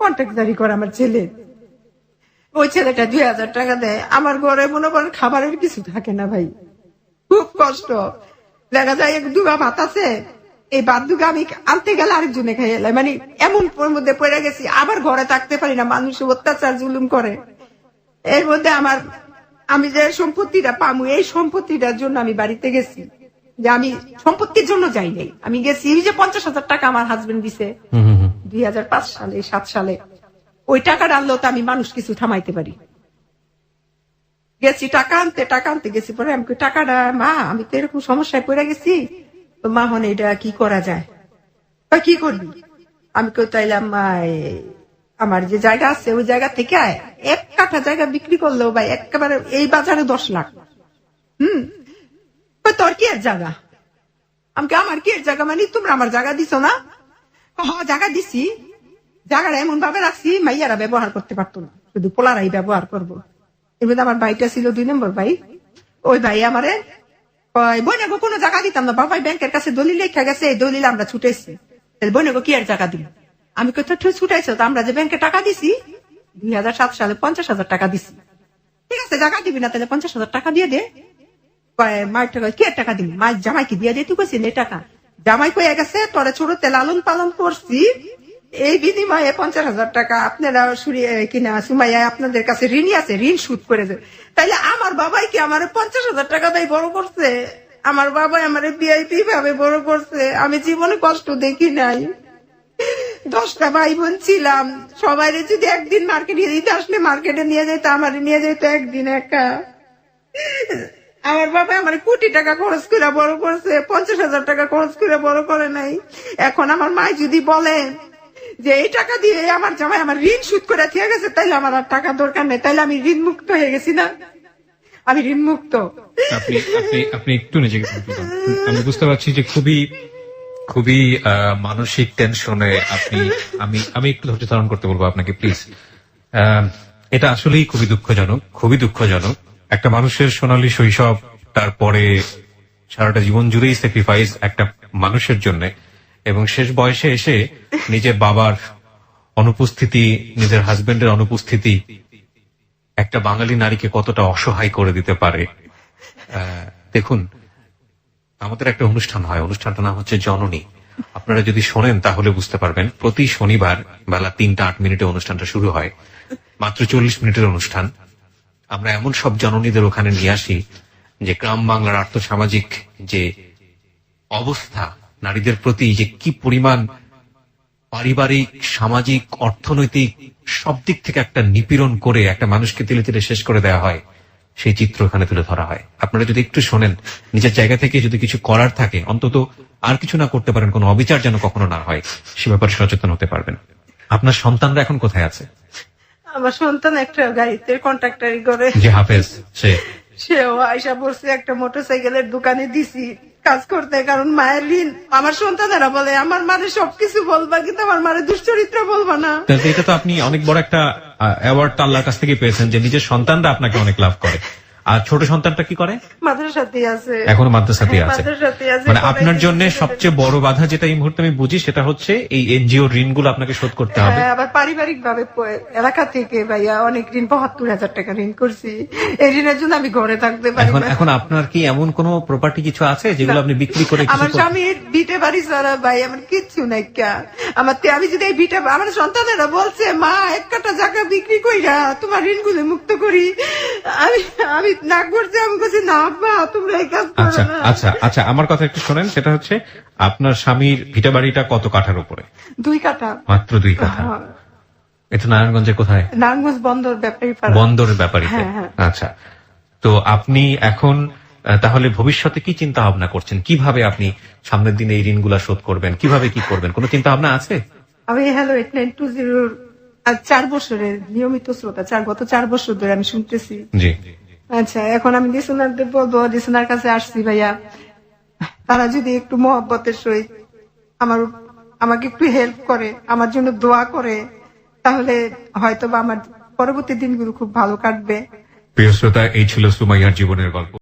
কন্ট্রাক্টদারি করে আমার ছেলে, ওই ছেলেটা 2,000 টাকা দেয়। আমার ঘরে মনে করেন খাবারের কিছু থাকে না ভাই, খুব কষ্ট। দেখা যায় 2 ভাত আছে, এই ভাত 2 আমি আনতে গেলে আরেকজনে খাই এলাই, মানে এমন মধ্যে পড়ে গেছি। আবার ঘরে থাকতে পারি না, মানুষ অত্যাচার জুলুম করে। এর মধ্যে আমি যে সম্পত্তিটা পামু, এই সম্পত্তিটার জন্য আমি বাড়িতে গেছি, যে আমি সম্পত্তির জন্য যাই নাই, আমি গেছি এই যে 50,000 টাকা আমার হাজবেন্ড দিছে 2005 সালে 7 সালে, ওই টাকাটা আনলেও তো আমি মানুষ কিছু থামাইতে পারি। গেছি টাকা আনতে গেছি, পরে আমি টাকাটা মা আমি তো এরকম সমস্যায় পড়ে গেছি, তো মা হন এটা কি করা যায়, কি করবি? আমি তাইলাম আমার যে জায়গা আছে ওই জায়গা থেকে 1 কাঠা জায়গা বিক্রি করলেও ভাই একেবারে এই বাজারে 10 লাখ। তোর কি এর জায়গা? আমাকে আমার কি এর জায়গা, মানে তোমরা আমার জায়গা দিছো না? জায়গা দিছি, জায়গাটা এমন ভাবে রাখছি মাইয়ারা ব্যবহার করতে পারতো না, শুধু পোলারাই ব্যবহার করবো। এর মধ্যে আমার ভাইটা ছিল 2 নম্বর ভাই, ওই ভাই আমারে বইনাগো কোনো জায়গা দিতাম না, বাবাই ব্যাংকের কাছে দলিল লেখা গেছে, এই দলিল আমরা ছুটেছি, বইনাগো কি আর জায়গা দিল? আমি কোথাও ছুটাইছো তো, আমরা যে ব্যাংকে টাকা দিছি 2007 সালে 50,000 টাকা দিছি, ঠিক আছে জায়গা দিবি না তাহলে 50,000 টাকা দিয়ে দে। মায়ের টাকা কি টাকা দিবি? মায়ের জামাইকে দিয়ে দে, তুই কইছিস এই টাকা জামাই কয়ে গেছে তোরে ছোটতে লালন পালন করছি, এই বিনিময়ে 50,000 টাকা আপনারা কিনা সুমাইয়া আপনাদের কাছে ঋণী আছে, ঋণ সুদ করে দেয়। তাইলে আমার বাবাই কি আমার 50,000 টাকা দেয় বড় করছে? আমার বাবা আমার ভিআইপি ভাবে বড় করছে, আমি জীবনে কষ্ট দেখি নাই। 10টা ভাই বোন ছিলাম, সবাই যদি একদিন মার্কেটে দিতে আসলে মার্কেটে নিয়ে যেত, আমার নিয়ে যেত একদিন একা। আমার বাবা আমার কোটি টাকা খরচ করে বড় করছে, 50,000 টাকা খরচ করে বড় করে নাই। এখন আমার মা যদি বলে যে এই টাকা দিয়ে আমার জামাই আমার ঋণ সুদ করে দিয়ে গেছে, তাইলে আমার আর টাকা দরকার নেই, তাইলে আমি ঋণ মুক্ত হয়ে গেছি না? আমি ঋণ মুক্ত। আপনি একটু নিজেকে, আমি বুঝতে পারছি যে খুবই মানসিক টেনশনে আপনি। আমি একটু ধৈর্য ধারণ করতে বলবো আপনাকে প্লিজ। এটা আসলেই খুবই দুঃখজনক। একটা মানুষের সোনালী শৈশব, তারপরে সারাটা জীবন জুড়েই স্যাক্রিফাইস একটা মানুষের জন্য, এবং শেষ বয়সে এসে নিজের বাবার অনুপস্থিতি, নিজের হাজবেন্ডের অনুপস্থিতি একটা বাঙালি নারীকে কতটা অসহায় করে দিতে পারে। দেখুন, আমাদের একটা অনুষ্ঠান হয়, অনুষ্ঠানটার নাম হচ্ছে জননী। আপনারা যদি শোনেন তাহলে বুঝতে পারবেন। প্রতি শনিবার বেলা 3টা 8 মিনিটে অনুষ্ঠানটা শুরু হয়, মাত্র 40 মিনিটের অনুষ্ঠান। আমরা এমন সব জননীদের ওখানে নিয়ে আসি যে গ্রাম বাংলার আর্থসামাজিক যে অবস্থা, নারীদের প্রতি যে কি পরিমাণ পারিবারিক, সামাজিক, অর্থনৈতিক সব দিক থেকে একটা নিপীড়ন করে একটা মানুষকে তিলে তিলে শেষ করে দেওয়া হয়, সেই চিত্র এখানে তুলে ধরা হয়। আপনারা যদি একটু শোনেন, নিজের জায়গা থেকে যদি কিছু করার থাকে, অন্তত আর কিছু না করতে পারেন, কোনো অবিচার যেন কখনো না হয়, সে ব্যাপারে সচেতন হতে পারবেন। আপনার সন্তানরা এখন কোথায় আছে? আমার সন্তান একটা গাড়িতে কন্ট্রাক্টরি করে, যে হাফেজ, সেও আয়সা পড়ছে একটা মোটরসাইকেলের দোকানে দিছি কাজ করতে, কারণ মায়ের ঋণ। আমার সন্তানেরা বলে আমার মারে সবকিছু বলবা, কিন্তু আমার মারে দুশ্চরিত্র বলবা না। এটা তো আপনি অনেক বড় একটা অ্যাওয়ার্ড আল্লাহর কাছ থেকে পেয়েছেন যে নিজের সন্তানরা আপনাকে অনেক লাভ করে। আর ছোট সন্তানটা কি করে? মাদ্রাসাতেই আছে, এখনো মাদ্রাসাতেই আছে। মানে আপনার জন্য সবচেয়ে বড় বাধা যেটা এই মুহূর্তে আমি বুঝি, সেটা হচ্ছে এই এনজিও ঋণগুলো আপনাকে শোধ করতে হবে। আবার পারিবারিক ভাবে এলাকা থেকে ভাইয়া অনেক ঋণ, 72,000 টাকা ঋণ করছি, এই ঋণের জন্য আমি ঘরে থাকতে পারি না। এখন আপনার কি এমন কোন প্রপার্টি কিছু আছে যেগুলো আপনি বিক্রি করে? আমার স্বামীর ভিটে বাড়ি ছাড়া ভাই আমার কিচ্ছু নাই। আমি যদি এই ভিটে, আমার সন্তানেরা বলছে মা 1 কাঠা জায়গা বিক্রি কইরা তোমার ঋণগুলো মুক্ত করি, আমি না করছি, আমি বলছি না আব্বা তোমরা এই কাজ করো না। আচ্ছা, আমার কথা একটু শোনেন। সেটা হচ্ছে আপনার স্বামীর ভিটা বাড়িটা কত কাঠার উপরে? 2 কাঠা। মাত্র 2 কাঠা। এটা নারায়ণগঞ্জে কোথায়? নারায়ণগঞ্জ বন্দর ব্যাপারী। বন্দরের ব্যাপারীতে। আচ্ছা, তো আপনি এখন তাহলে ভবিষ্যতে কি চিন্তা ভাবনা করছেন? কিভাবে আপনি সামনের দিনে এই ঋণগুলা শোধ করবেন? কিভাবে কি করবেন? কোনো চিন্তা ভাবনা আছে? আমি হ্যালো 8920 4 বছরের নিয়মিত শ্রোতা, গত 4 বছর ধরে আমি শুনতেছি। জি। আচ্ছা, এখন আমি লিসনারদের বলবো, লিসনার কাছে আসছি ভাইয়া, তারা যদি একটু মহব্বতের সহিত আমাকে একটু হেল্প করে, আমার জন্য দোয়া করে, তাহলে হয়তো বা আমার পরবর্তী দিনগুলো খুব ভালো কাটবে। প্রিয় শ্রোতা, এই ছিল সুমাইয়ার জীবনের গল্প।